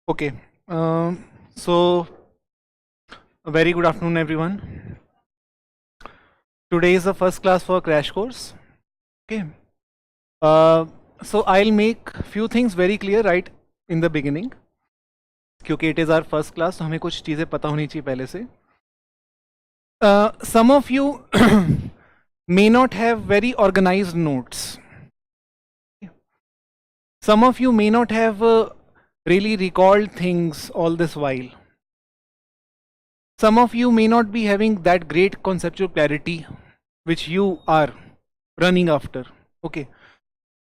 Okay. So a very good afternoon, everyone. Today is the first class for crash course. Okay. Uh, so I'll make few things very clear right in the beginning. क्योंकि it is our first class, तो हमें कुछ चीजें पता होनी चाहिए पहले से. Some of you may not have very organized notes. Some of you may not have really recalled things all this while. Some of you may not be having that great conceptual clarity which you are running after. Okay.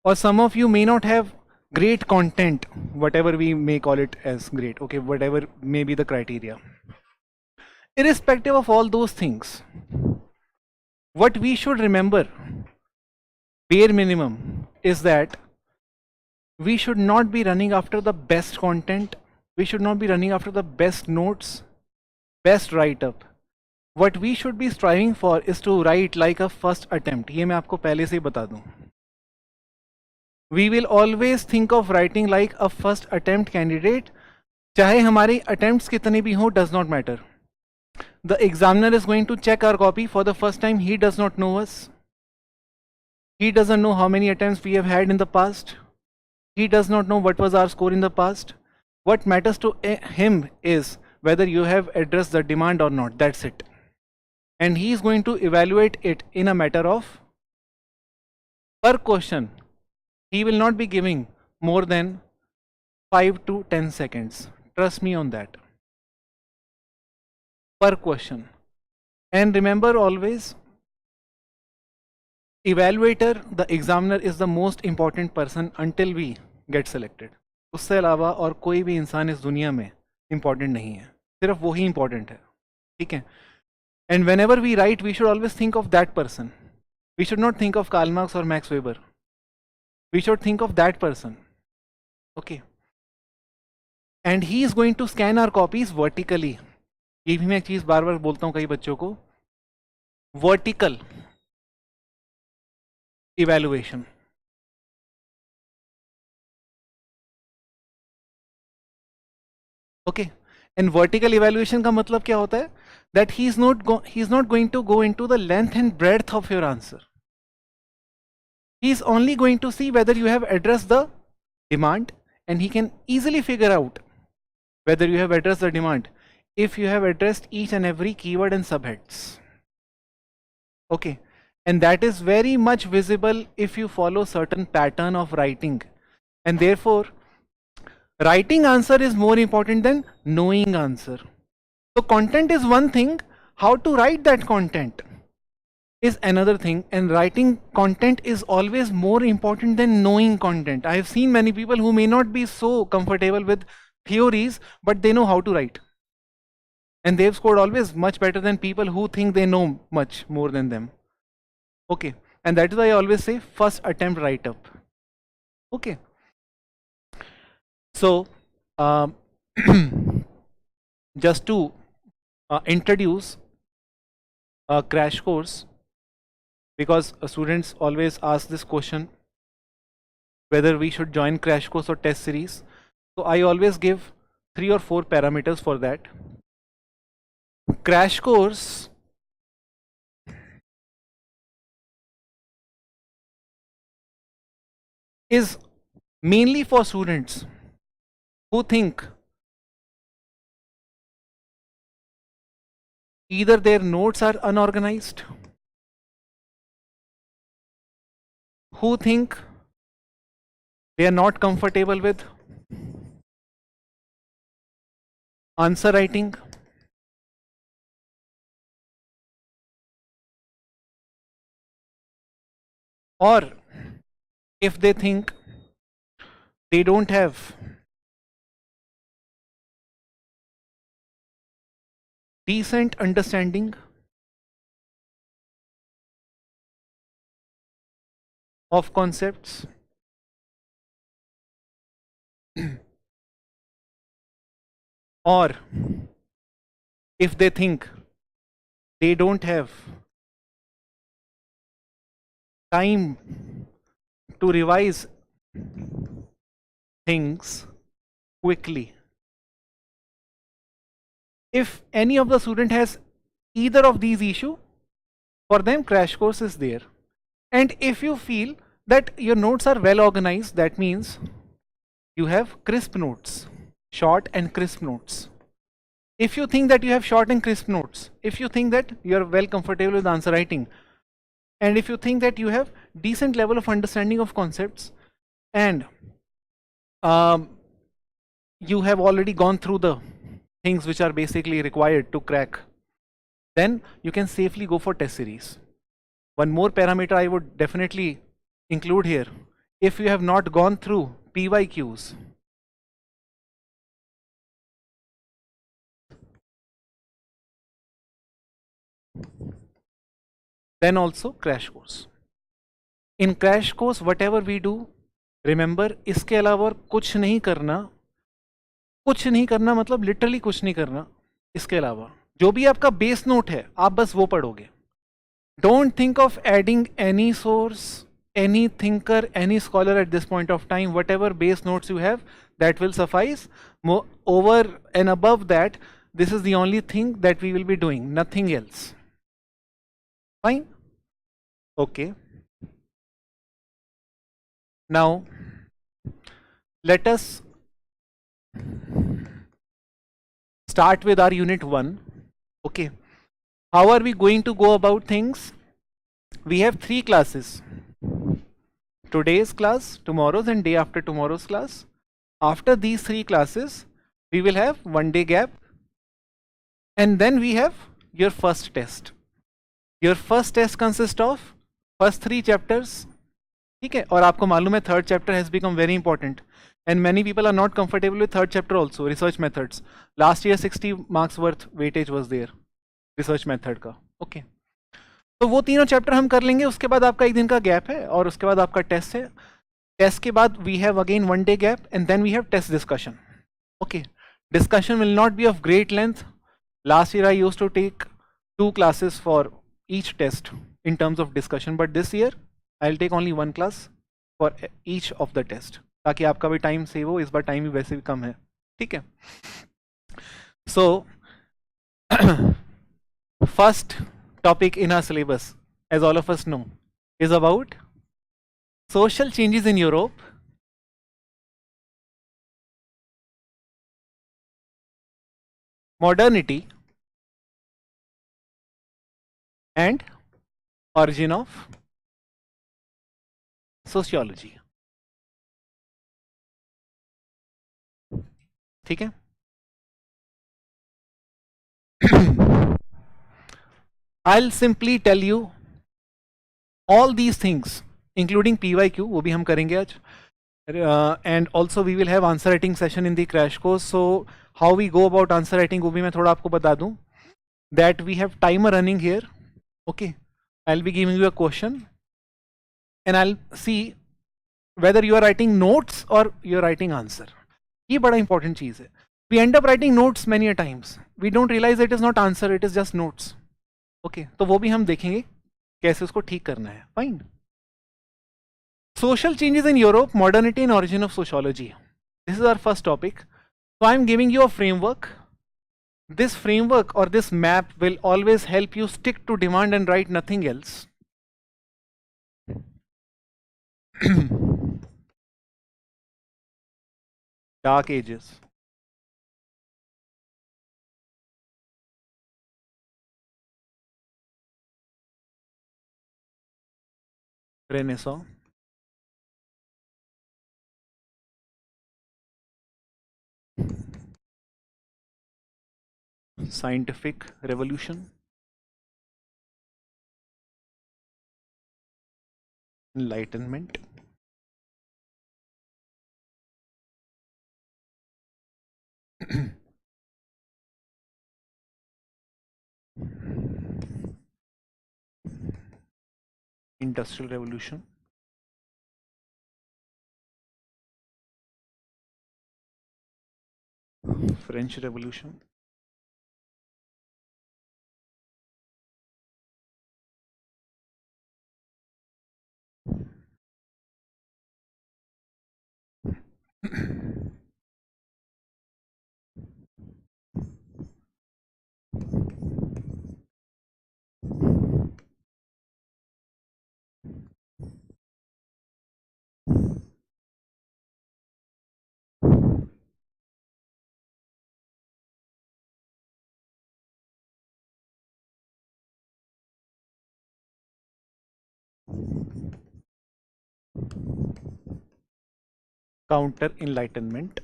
Or some of you may not have great content, whatever we may call it as great. Okay. Whatever may be the criteria. Irrespective of all those things, what we should remember, bare minimum, is that we should not be running after the best content. We should not be running after the best notes, best write-up. What we should be striving for is to write like a first attempt. ये मैं आपको पहले से ही बता दूं. We will always think of writing like a first attempt candidate. चाहे हमारे attempts कितने भी हो, does not matter. The examiner is going to check our copy for the first time. He does not know us. He doesn't know how many attempts we have had in the past. He does not know what was our score in the past. What matters to him is whether you have addressed the demand or not. That's it. And he is going to evaluate it in a matter of per question. He will not be giving more than 5 to 10 seconds. Trust me on that. Per question. And remember always, evaluator, the examiner is the most important person until we get selected. उससे अलावा और कोई भी इंसान इस दुनिया में important नहीं है, सिर्फ वही important है. ठीक है. And whenever we write, we should always think of that person. We should not think of Karl Marx or Max Weber. We should think of that person. Okay. And he is going to scan our copies vertically. ये भी मैं एक चीज बार बार बोलता हूँ कई बच्चों को. Vertical evaluation. Okay. And vertical evaluation का मतलब क्या होता है? That he is not going to go into the length and breadth of your answer. He is only going to see whether you have addressed the demand, and he can easily figure out whether you have addressed the demand if you have addressed each and every keyword and subheads. Okay. And that is very much visible if you follow certain pattern of writing. And therefore, writing answer is more important than knowing answer. So content is one thing, how to write that content is another thing, and writing content is always more important than knowing content. I have seen many people who may not be so comfortable with theories, but they know how to write. And they've scored always much better than people who think they know much more than them. Okay. And that is why I always say first attempt write up. Okay. So, just to introduce a crash course, because students always ask this question whether we should join crash course or test series. So I always give 3 or 4 parameters for that. Crash course is mainly for students who think either their notes are unorganized, who think they are not comfortable with answer writing, or if they think they don't have decent understanding of concepts, or if they think they don't have time to revise things quickly. If any of the student has either of these issue, for them crash course is there. And if you feel that your notes are well organized, that means you have crisp notes, short and crisp notes. If you think that you have short and crisp notes, if you think that you are well comfortable with answer writing, and if you think that you have decent level of understanding of concepts, and um, you have already gone through the things which are basically required to crack, then you can safely go for test series. One more parameter I would definitely include here: if you have not gone through PYQs, then also crash course. In crash course, whatever we do, remember, इसके अलावा और कुछ नहीं करना. कुछ नहीं करना मतलब लिटरली कुछ नहीं करना. इसके अलावा जो भी आपका बेस नोट है, आप बस वो पढ़ोगे. Don't think of adding any source, any thinker, any scholar at this point of time. Whatever base notes you have, that will suffice. Over and above that, this is the only thing that we will be doing, nothing else. Fine? Okay. Now, let us start with our unit 1. Okay. How are we going to go about things? We have 3 classes. Today's class, tomorrow's, and day after tomorrow's class. After these 3 classes, we will have 1 day gap. And then we have your first test. Your first test consists of first 3 chapters. ठीक है, और आपको मालूम है third chapter has become very important. And many people are not comfortable with third chapter also, research methods. Last year 60 marks worth weightage was there, research method का. Okay. तो वो तीनों चैप्टर हम कर लेंगे. उसके बाद आपका एक दिन का गैप है और उसके बाद आपका टेस्ट है. टेस्ट के बाद we have again 1 day gap and then we have test discussion. Okay. Discussion will not be of great length. Last year I used to take 2 classes for each test in terms of discussion, but this year I'll take only 1 class for each of the test, ताकि आपका भी time save हो. इस बार time भी वैसे भी कम है. ठीक है. So first topic in our syllabus, as all of us know, is about social changes in Europe, modernity, and origin of sociology. ठीक है. I'll simply tell you all these things, including PYQ, वो भी हम करेंगे आज. And also we will have answer writing session in the crash course. So how we go about answer writing वो भी मैं थोड़ा आपको बता दूं. That we have timer running here. Okay. I'll be giving you a question and I'll see whether you are writing notes or you're writing answer. ये बड़ा important चीज है. We end up writing notes many a times. We don't realize it is not answer, it is just notes. Okay. तो वो भी हम देखेंगे कैसे उसको ठीक करना है. Fine. Social changes in Europe, modernity and origin of sociology. This is our first topic. So I'm giving you a framework. This framework or this map will always help you stick to demand and write nothing else. Dark ages. Renaissance. Scientific revolution. Enlightenment. Industrial revolution. French revolution. counter enlightenment.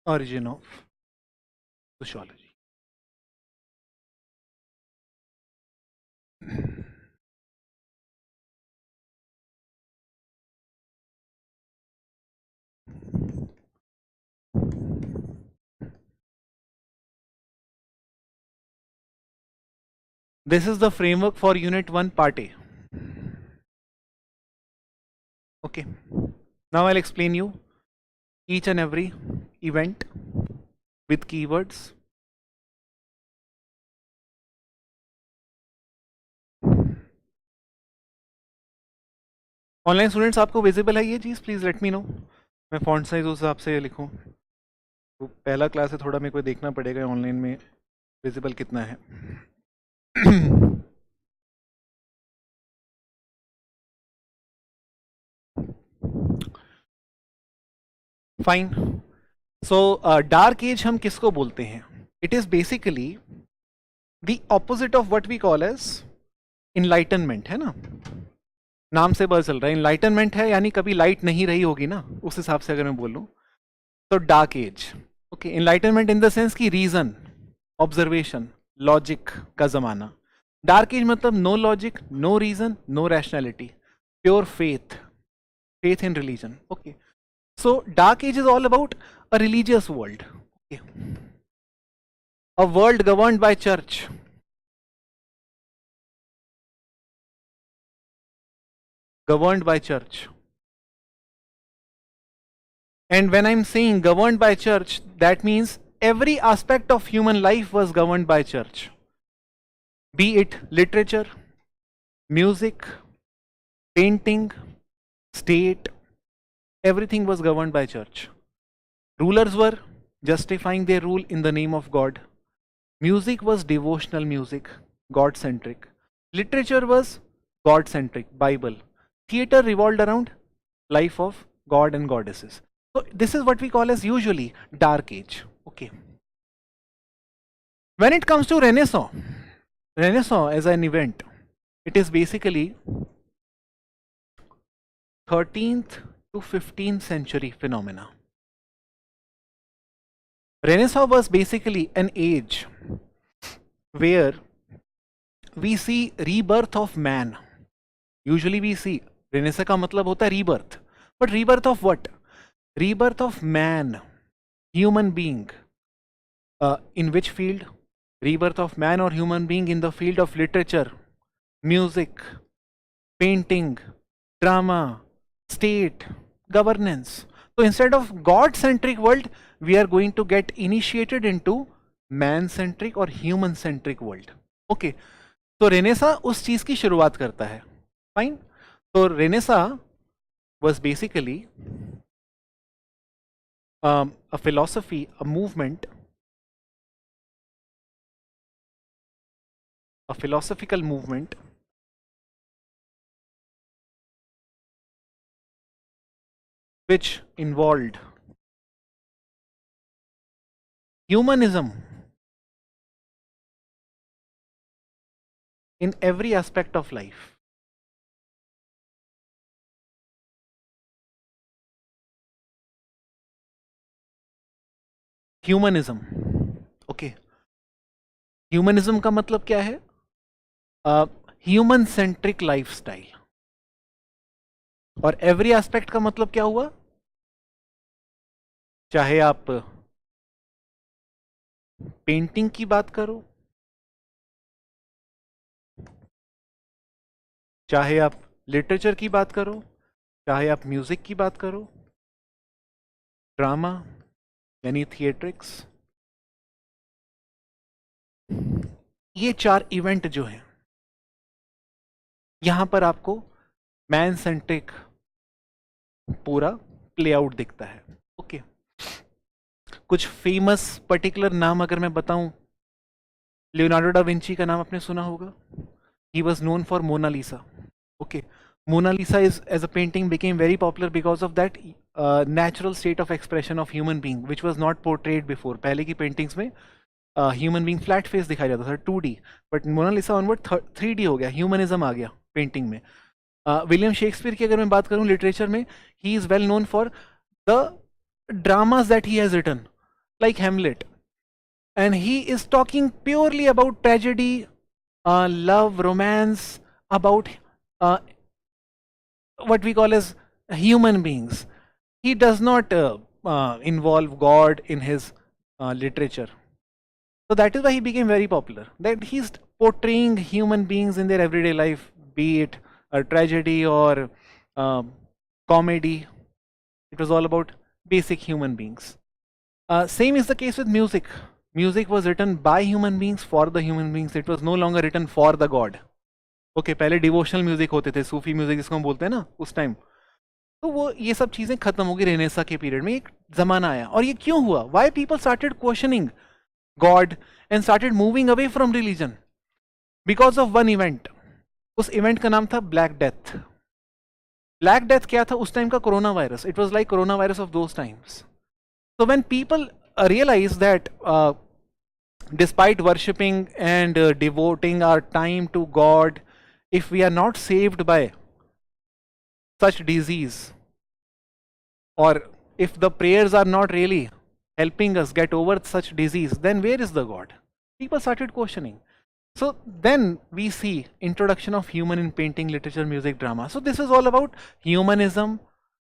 Origin of sociology. This is the framework for Unit 1 Part A. Okay. Now I'll explain you each and every event with keywords. Online students आपको visible है ये चीज़? Please let me know. मैं font size उस हिसाब से लिखूँ. तो पहला क्लास है, थोड़ा मेरे को देखना पड़ेगा ऑनलाइन में विजिबल कितना है. फाइन. सो डार्क एज हम किसको बोलते हैं? It is basically the opposite of what we call as enlightenment, है ना? नाम से पता चल रहा है इनलाइटनमेंट है, यानी कभी लाइट नहीं रही होगी ना, उस हिसाब से अगर मैं बोलूं तो dark age. Okay. Enlightenment in the sense की रीजन, ऑब्जर्वेशन, लॉजिक का जमाना. डार्क एज मतलब no logic, no reason, no rationality, pure faith, faith in religion. Okay, so dark age is all about a religious world. Okay, a world governed by church, governed by church. And when I'm saying governed by church, that means every aspect of human life was governed by church, be it literature, music, painting, state, everything was governed by church. Rulers were justifying their rule in the name of God. Music was devotional music, God-centric. Literature was God-centric, Bible. Theater revolved around life of God and goddesses. So this is what we call as usually dark age. Okay. When it comes to Renaissance, Renaissance as an event, it is basically 13th to 15th century phenomena. Renaissance was basically an age where we see rebirth of man. Usually we see Renaissance का मतलब होता है rebirth, but rebirth of what? Rebirth of man, human being. In which field? Rebirth of man or human being in the field of literature, music, painting, drama, state, governance. So instead of God-centric world, we are going to get initiated into man-centric or human-centric world. Okay. So Renaissance उस चीज की शुरुआत करता है. Fine. So Renaissance was basically a philosophy, a movement, a philosophical movement which involved humanism in every aspect of life. Humanism. Okay. Humanism का मतलब क्या है? Human centric lifestyle. और एवरी एस्पेक्ट का मतलब क्या हुआ? चाहे आप पेंटिंग की बात करो, चाहे आप लिटरेचर की बात करो, चाहे आप म्यूजिक की बात करो, ड्रामा यानी थिएट्रिक्स, ये चार इवेंट जो हैं, यहां पर आपको मैन सेंट्रिक पूरा प्ले आउट दिखता है. ओके. कुछ फेमस पर्टिकुलर नाम अगर मैं बताऊं, लियोनार्डो डा विंची का नाम आपने सुना होगा. He was known for Mona Lisa. Okay. Mona Lisa is as a painting became very popular because of that natural state of expression of human being which was not portrayed before. पहले की paintings में human being flat face दिखाया जाता था 2D, but Mona Lisa onward 3D हो गया, humanism आ गया painting में. विलियम शेक्सपियर की अगर मैं बात करूं लिटरेचर में, he is well known for the dramas that he has written like Hamlet, and he is talking purely about tragedy, love, romance, about what we call as human beings. He does not involve God in his literature. So that is why he became very popular. That he's portraying human beings in their everyday life, be it a tragedy or comedy. It was all about basic human beings. Same is the case with music. Music was written by human beings for the human beings. It was no longer written for the God. Okay पहले devotional music होते थे, सूफी music जिसको हम बोलते हैं ना उस time, तो वो ये सब चीजें खत्म हो गई. रेनेसा के पीरियड में एक जमाना आया, और ये क्यों हुआ? Why people started questioning God and started moving away from religion? Because of one event. उस इवेंट का नाम था ब्लैक डेथ. ब्लैक डेथ क्या था उस टाइम का? Corona virus. It was like corona virus of those times. So when people realize that despite worshipping and devoting our time to God, if we are not saved by such disease, or if the prayers are not really helping us get over such disease, then where is the God? People started questioning. So then we see introduction of human in painting, literature, music, drama. So this is all about humanism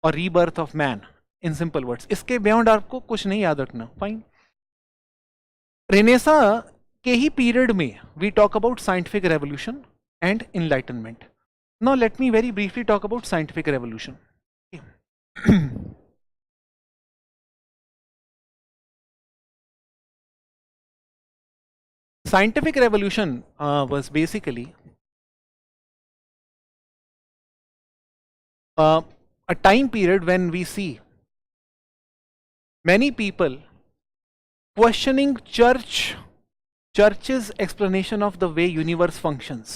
or rebirth of man in simple words. इसके beyond आपको कुछ नहीं याद रखना. Fine. Renaissance के ही period में we talk about scientific revolution and enlightenment. Now let me very briefly talk about scientific revolution. Scientific revolution was basically a time period when we see many people questioning church's explanation of the way universe functions.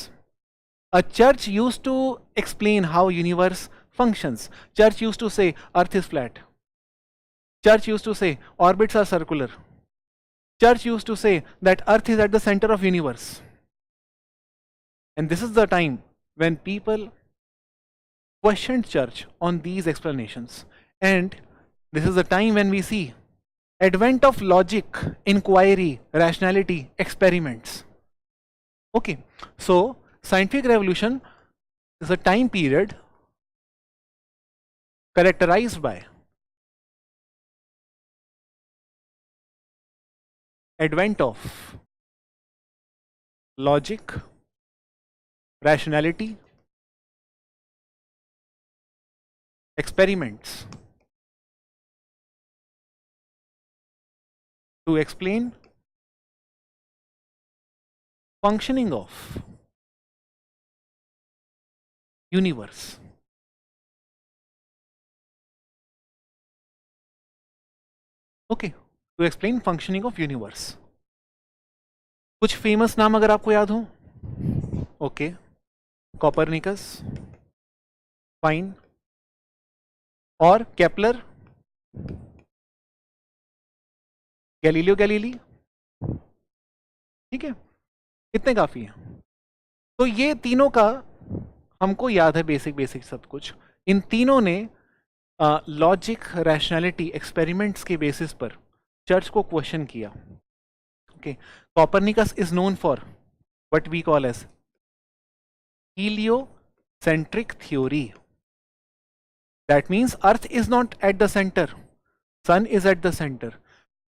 A church used to explain how universe functions. Church used to say earth is flat. Church used to say orbits are circular. Church used to say that earth is at the center of universe. And this is the time when people questioned church on these explanations. And this is the time when we see advent of logic, inquiry, rationality, experiments. Okay, so scientific revolution is a time period characterized by advent of logic, rationality, experiments to explain functioning of universe. Okay, to explain functioning of universe. कुछ famous नाम अगर आपको याद हो. Okay, Copernicus, fine, और Kepler, Galileo Galilei. ठीक है, इतने काफी हैं. तो ये तीनों का हमको याद है बेसिक सब कुछ. इन तीनों ने लॉजिक, रैशनैलिटी, एक्सपेरिमेंट्स के बेसिस पर चर्च को क्वेश्चन किया. Okay, Copernicus is known for what we call as heliocentric theory. That means earth is not at the center, sun is at the center.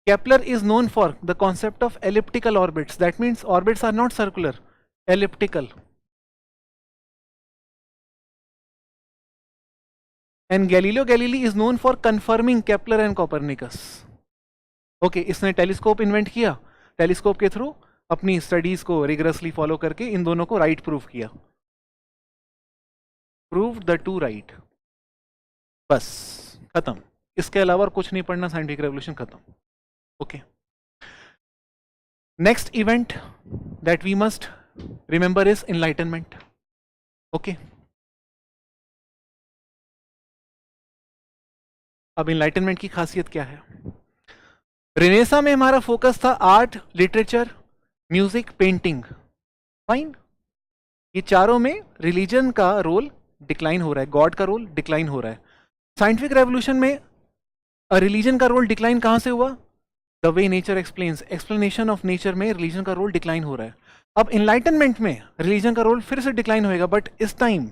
Kepler is known for the concept of elliptical orbits. That means orbits are not circular, elliptical. And Galileo Galilei is known for confirming Kepler and Copernicus. Okay, इसने telescope invent किया, telescope के through अपनी studies को rigorously follow करके इन दोनों को right proof किया. Proved the two right. बस खत्म. इसके अलावा कुछ नहीं पढ़ना. साइंटिफिक रेवोल्यूशन खत्म. Okay, next event that we must remember is enlightenment. Okay, अब इनलाइटनमेंट की खासियत क्या है? रेनेसा में हमारा फोकस था art, literature, music, painting, fine. ये चारों में रिलीजन का रोल डिक्लाइन हो रहा है, गॉड का रोल डिक्लाइन हो रहा है। साइंटिफिक रेवोल्यूशन में रिलीजन का रोल डिक्लाइन कहां से हुआ? The way nature explains, explanation of nature में रिलीजन का रोल डिक्लाइन हो रहा है। अब इनलाइटनमेंट में रिलीजन का रोल फिर से डिक्लाइन होएगा, बट इस टाइम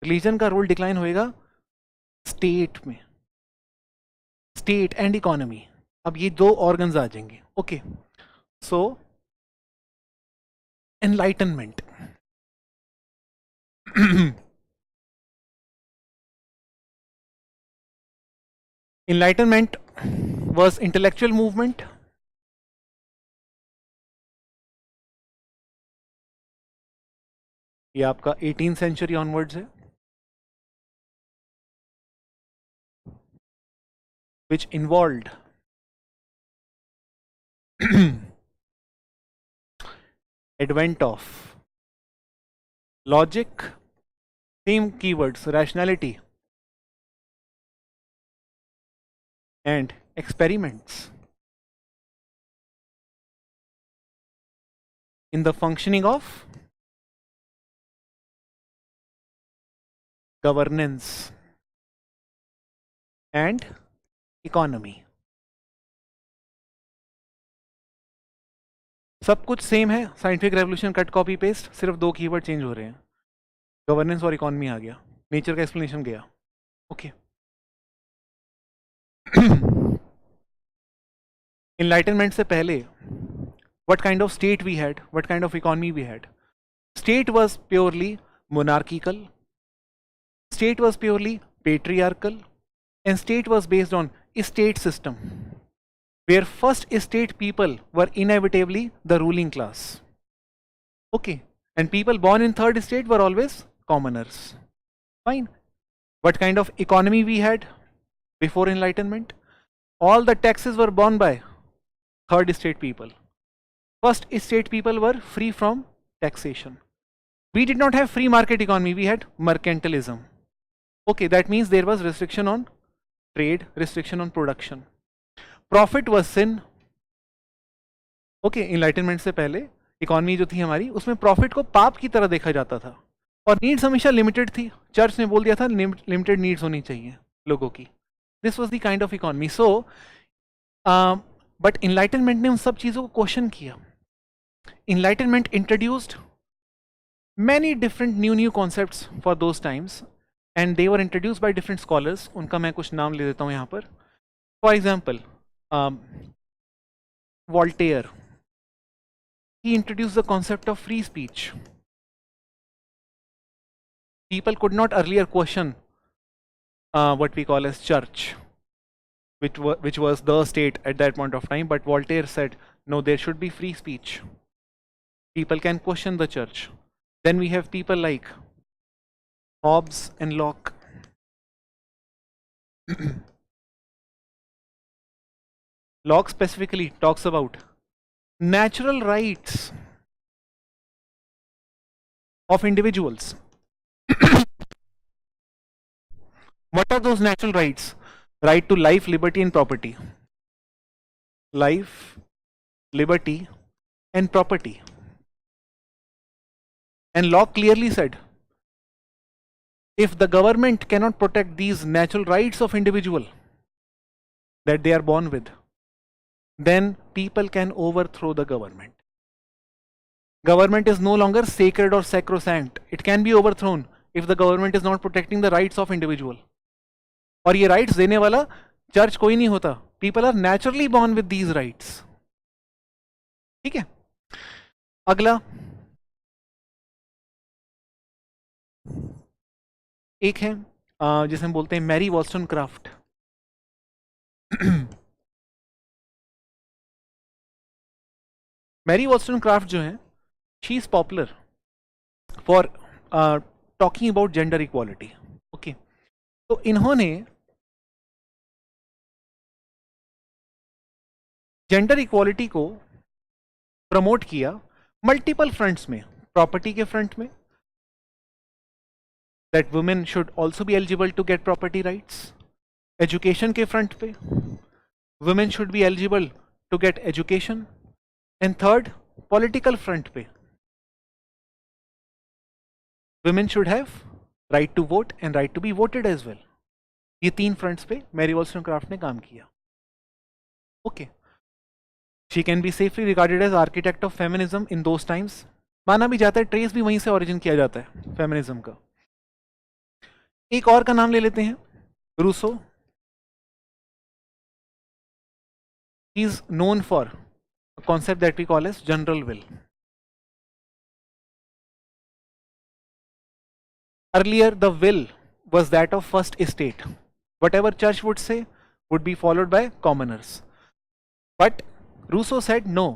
रिलीजन का रोल डिक्लाइन होएगा स्टेट में, स्टेट एंड इकोनॉमी। अब ये दो ऑर्गन्स आ जाएंगे। Okay, so enlightenment enlightenment was intellectual movement, ये आपका 18th सेंचुरी ऑनवर्ड्स है, which involved advent of logic, same keywords, rationality and experiments in the functioning of governance and economy. सब कुछ same है, scientific revolution cut copy paste, सिर्फ दो keyword change हो रहे हैं। गवर्नेंस और इकोनॉमी आ गया, नेचर का एक्सप्लेनेशन गया। ओके, इनलाइटनमेंट से पहले what kind of state we had, what kind of economy we had? State was purely monarchical, state was purely patriarchal, and state was based on estate system, where first estate people were inevitably the ruling class. Okay, and people born in third estate were always commoners. Fine. What kind of economy we had before enlightenment? All the taxes were borne by third estate people. First estate people were free from taxation. We did not have free market economy, we had mercantilism. Okay, that means there was restriction on trade, restriction on production. Profit was sin. Okay, enlightenment से पहले economy जो थी हमारी, उसमें profit को पाप की तरह देखा जाता था, और नीड्स हमेशा लिमिटेड थी। चर्च ने बोल दिया था लिमिटेड नीड्स होनी चाहिए लोगों की। This was the kind of economy. So but enlightenment ने उन सब चीज़ों को क्वेश्चन किया। Enlightenment introduced many different new concepts for those times, and they were introduced by different scholars. उनका मैं कुछ नाम ले देता हूँ यहाँ पर। For example, Voltaire, he introduced the concept of free speech. People could not earlier question what we call as church, which was the state at that point of time, but Voltaire said, no, there should be free speech. People can question the church. Then we have people like Hobbes and Locke. Locke specifically talks about natural rights of individuals. What are those natural rights? Right to life, liberty and property. Life, liberty and property. And Locke clearly said, if the government cannot protect these natural rights of individual that they are born with, then people can overthrow the government. Government is no longer sacred or sacrosanct. It can be overthrown if the government is not protecting the rights of individual. और ये rights देने वाला church कोई नहीं होता. People are naturally born with these rights. ठीक है? अगला एक है जिसे हम बोलते हैं मैरी वॉलस्टोनक्राफ्ट। मैरी वॉलस्टोनक्राफ्ट जो है, she is popular for talking about gender equality. Okay, तो इन्होंने जेंडर इक्वालिटी को प्रमोट किया मल्टीपल फ्रंट्स में। प्रॉपर्टी के फ्रंट में, that women should also be eligible to get property rights. Education के फ्रंट पे, women should be eligible to get education. And third, political front पे, women should have right to vote and right to be voted as well. ये तीन fronts पे Mary वॉलस्टोनक्राफ्ट ने काम किया. Okay, she can be safely regarded as architect of feminism in those times. माना भी जाता है, ट्रेस भी वहीं से ओरिजिन किया जाता है फेमिनिज्म का. एक और का नाम ले लेते हैं, Rousseau. He is known for a concept that we call as general will. Earlier, the will was that of first estate. Whatever church would say would be followed by commoners. But Rousseau said no.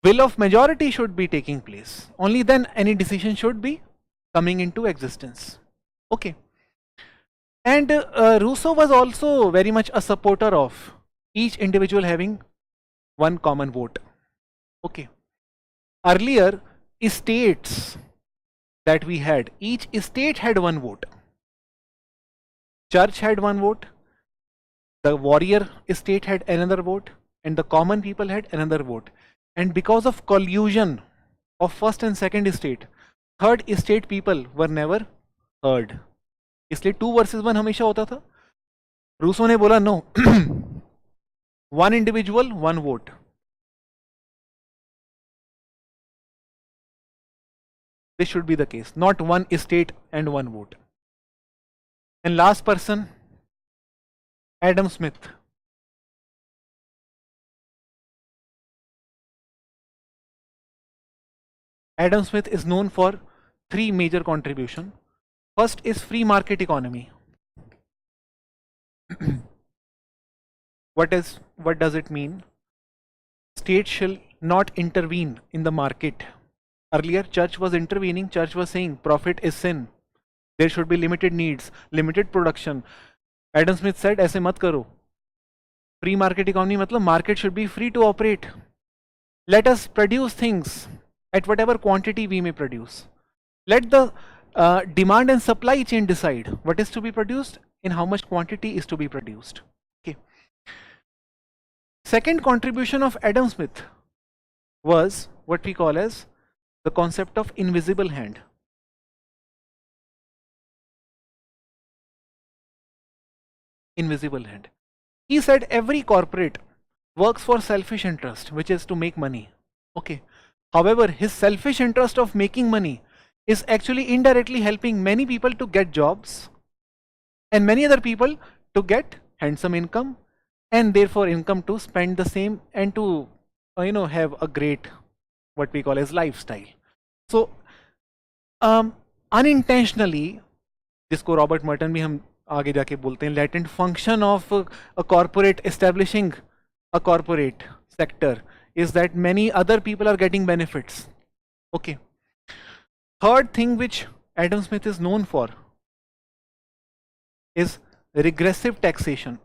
Will of majority should be taking place. Only then any decision should be coming into existence. Okay. And Rousseau was also very much a supporter of each individual having one common vote. Okay. Earlier, estates that we had, each estate had one vote. Church had one vote, the warrior estate had another vote, and the common people had another vote. And because of collusion of first and second estate, third estate people were never heard. इसलिए 2 versus 1 हमेशा होता था. Rousseau ने बोला no. One individual, one vote. This should be the case, not one estate and one vote. And last person, Adam Smith. Adam Smith is known for 3 major contributions. First is free market economy. What does it mean? State shall not intervene in the market. Earlier, church was intervening. Church was saying profit is sin. There should be limited needs, limited production. Adam Smith said, ऐसे मत करो. Free market economy मतलब market should be free to operate. Let us produce things at whatever quantity we may produce. Let the demand and supply chain decide what is to be produced and how much quantity is to be produced. Okay. Second contribution of Adam Smith was what we call as the concept of invisible hand. Invisible hand. He said every corporate works for selfish interest, which is to make money. Okay. However, his selfish interest of making money is actually indirectly helping many people to get jobs and many other people to get handsome income and therefore income to spend the same and to have a great what we call as lifestyle. So unintentionally, जिसको Robert Merton भी हम आगे जाके बोलते हैं, latent function of a corporate establishing a corporate sector is that many other people are getting benefits. Okay. Third thing which Adam Smith is known for is progressive taxation.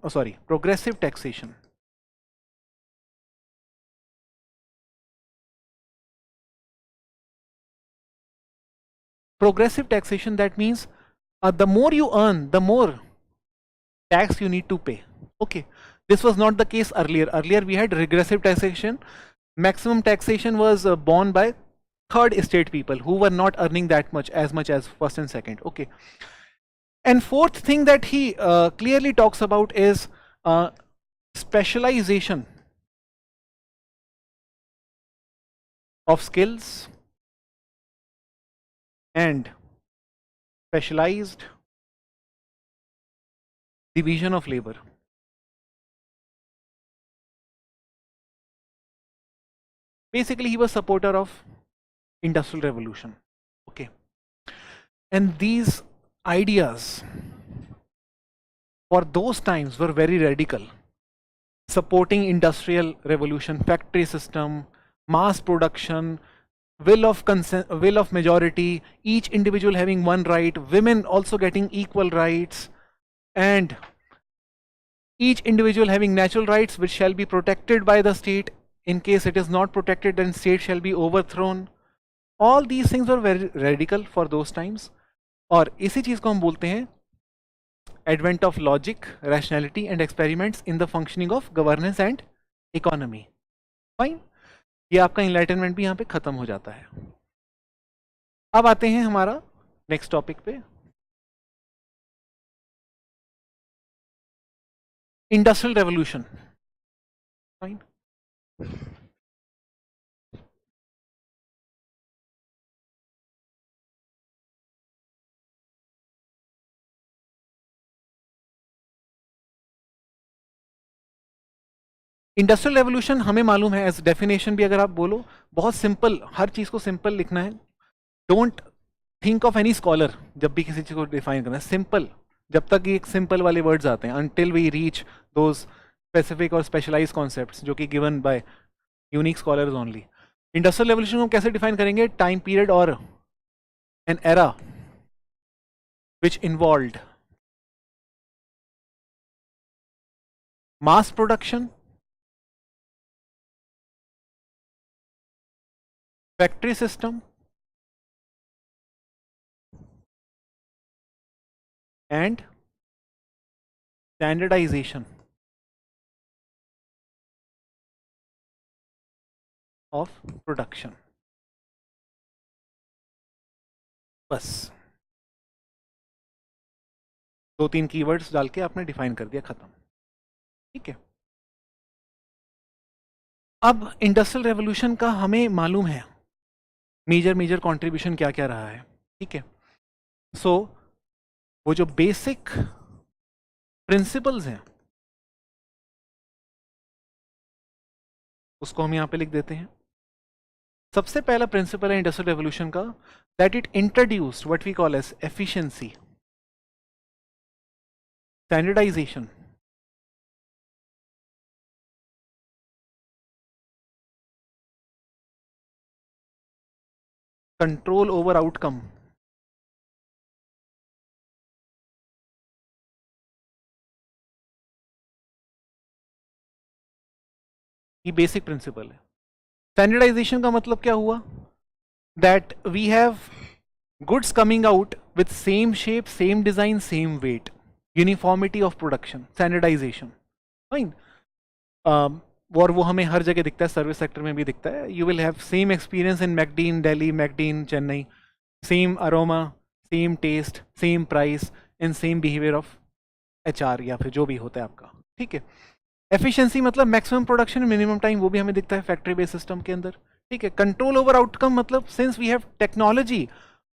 Progressive taxation, that means the more you earn, the more tax you need to pay. Okay. This was not the case earlier. Earlier we had regressive taxation. Maximum taxation was borne by third estate people who were not earning that much as first and second. Okay. And fourth thing that he clearly talks about is specialization of skills and specialized division of labor. Basically, he was supporter of Industrial Revolution. Okay. And these ideas for those times were very radical, supporting industrial revolution, factory system, mass production, will of majority, each individual having one right, women also getting equal rights, and each individual having natural rights which shall be protected by the state. In case it is not protected, then state shall be overthrown. All these things were very radical for those times. और इसी चीज को हम बोलते हैं advent of logic, rationality and experiments in the functioning of governance and economy. Fine. ये आपका enlightenment भी यहाँ पे खत्म हो जाता है. अब आते हैं हमारा नेक्स्ट टॉपिक पे, industrial revolution. Fine. Industrial revolution हमें मालूम है, एज डेफिनेशन भी अगर आप बोलो, बहुत सिंपल, हर चीज को सिंपल लिखना है. Don't think of any scholar जब भी किसी चीज को डिफाइन करना है. सिंपल, जब तक ये सिंपल वाले वर्ड्स आते हैं, until we reach those specific और स्पेशलाइज कॉन्सेप्ट्स जो कि given by unique scholars only. Industrial revolution को कैसे डिफाइन करेंगे? टाइम पीरियड और an era which involved mass production, factory system, and standardization of production. बस 2-3 कीवर्ड्स डाल के आपने डिफाइन कर दिया, खत्म. ठीक है. अब इंडस्ट्रियल रेवोल्यूशन का हमें मालूम है मेजर कंट्रीब्यूशन क्या क्या रहा है. ठीक है. सो वो जो बेसिक प्रिंसिपल्स हैं उसको हम यहां पे लिख देते हैं. सबसे पहला प्रिंसिपल है इंडस्ट्रियल रेवोल्यूशन का, that it introduced what we call as efficiency, standardization, control over outcome, ये बेसिक प्रिंसिपल है. स्टैंडर्डाइजेशन का मतलब क्या हुआ? That we have goods coming out with same shape, same design, same weight, uniformity of production, standardization. Fine. और वो हमें हर जगह दिखता है, सर्विस सेक्टर में भी दिखता है. You will have same experience in McD in Delhi, McD in Chennai, same aroma, same taste, same price and same behaviour of HR या फिर जो भी होता है आपका. ठीक है. एफिशिएंसी मतलब मैक्सिमम प्रोडक्शन, मिनिमम टाइम, वो भी हमें दिखता है फैक्ट्री बेस्ड सिस्टम के अंदर. ठीक है. कंट्रोल ओवर आउटकम मतलब सिंस वी हैव टेक्नोलॉजी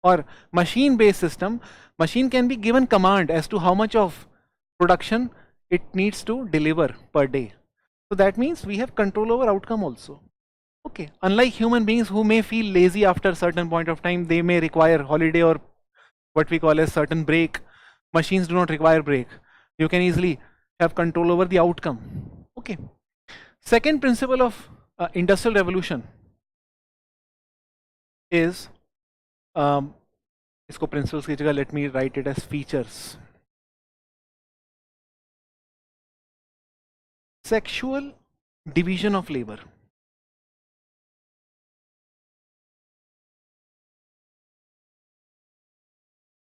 और machine based system, machine can be given command as to how much of production it needs to deliver per day. So that means we have control over outcome also. Okay. Unlike human beings who may feel lazy after a certain point of time, they may require holiday or what we call as certain break. Machines do not require break. You can easily have control over the outcome. Okay. Second principle of industrial revolution is इसको principles की जगह let me write it as features. Sexual division of labour.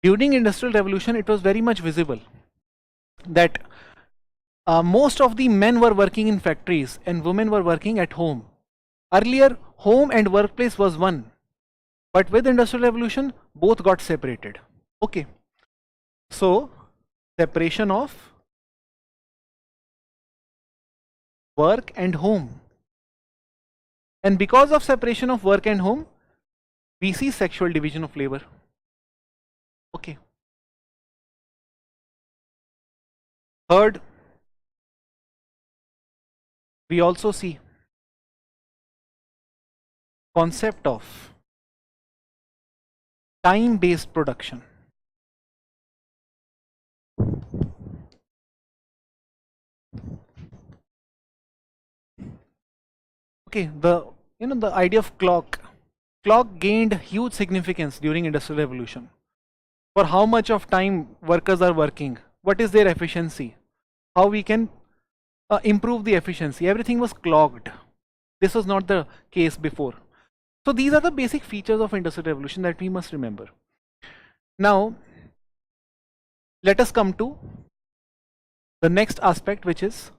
During industrial revolution it was very much visible that most of the men were working in factories and women were working at home. Earlier home and workplace was one, but with industrial revolution both got separated. Okay. So separation of work and home, and because of separation of work and home we see sexual division of labor. Okay. Third, we also see concept of time based production. Okay, the idea of clock gained huge significance during industrial revolution. For how much of time workers are working, what is their efficiency, how we can improve the efficiency, everything was clocked. This was not the case before. So these are the basic features of industrial revolution that we must remember. Now let us come to the next aspect, which is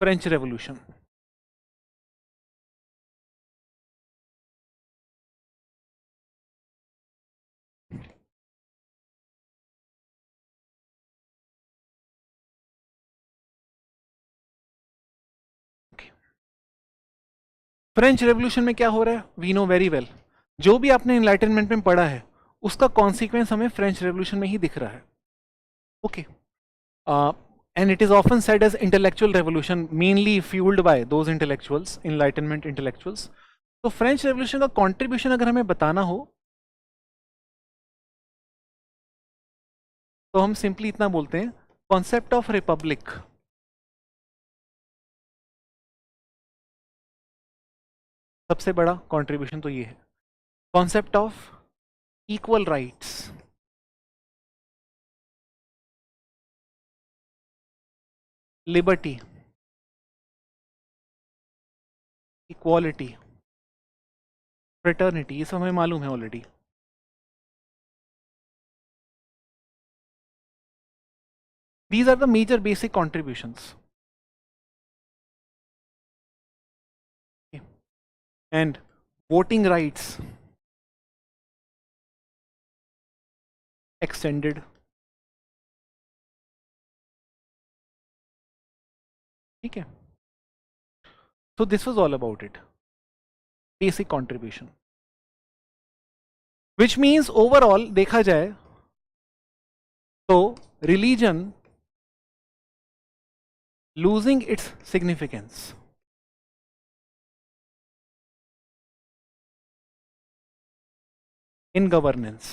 French Revolution. French revolution में क्या हो रहा है, we know very well. जो भी आपने enlightenment में पढ़ा है उसका कॉन्सिक्वेंस हमें फ्रेंच रेवोल्यूशन में ही दिख रहा है. Okay, and it is often said as intellectual revolution, mainly fueled by those intellectuals, enlightenment intellectuals. तो फ्रेंच रेवोल्यूशन का कंट्रीब्यूशन अगर हमें बताना हो तो हम सिंपली इतना बोलते हैं, कॉन्सेप्ट ऑफ रिपब्लिक. सबसे बड़ा कंट्रीब्यूशन तो ये है. Concept of equal rights, liberty, equality, fraternity, ये सब हमें मालूम है already. These are the major basic contributions. Okay. And voting rights extended. ठीक है. So this was all about it. Basic contribution. Which means overall देखा जाए तो religion losing its significance. In governance.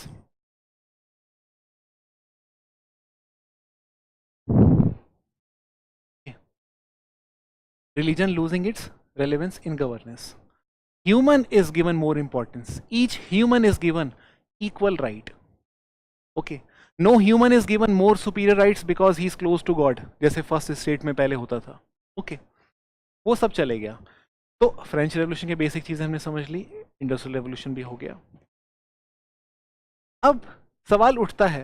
Okay. Religion losing its relevance in governance. Human is given more importance. Each human is given equal right. Okay. No human is given more superior rights because he is close to God, जैसे first state में पहले होता था. Okay, वो सब चले गया. तो फ्रेंच रेवोल्यूशन की बेसिक चीजें हमने समझ ली, इंडस्ट्रियल रेवोल्यूशन भी हो गया. अब सवाल उठता है,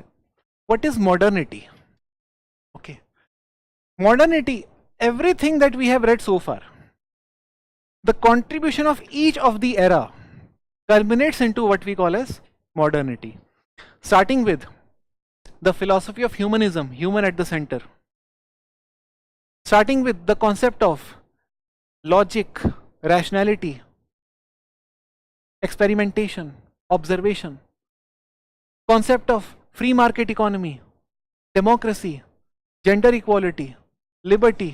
what is modernity? Okay, modernity, everything that we have read so far, the contribution of each of the era culminates into what we call as modernity, starting with the philosophy of humanism, human at the center, starting with the concept of logic, rationality, experimentation, observation, concept of free market economy, democracy, gender equality, liberty,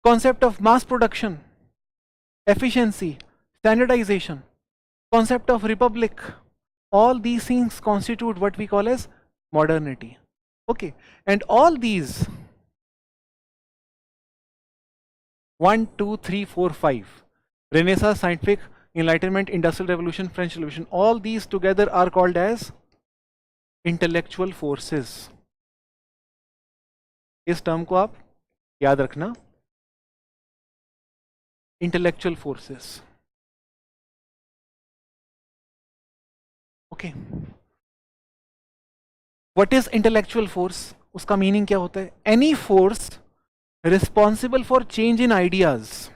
concept of mass production, efficiency, standardization, concept of republic. All these things constitute what we call as modernity. Okay, and all these 1, 2, 3, 4, 5, Renaissance, scientific, enlightenment, industrial revolution, French revolution, all these together are called as intellectual forces. इस term को आप याद रखना, intellectual forces. Okay. What is intellectual force? उसका meaning क्या होता है? Any force responsible for change in ideas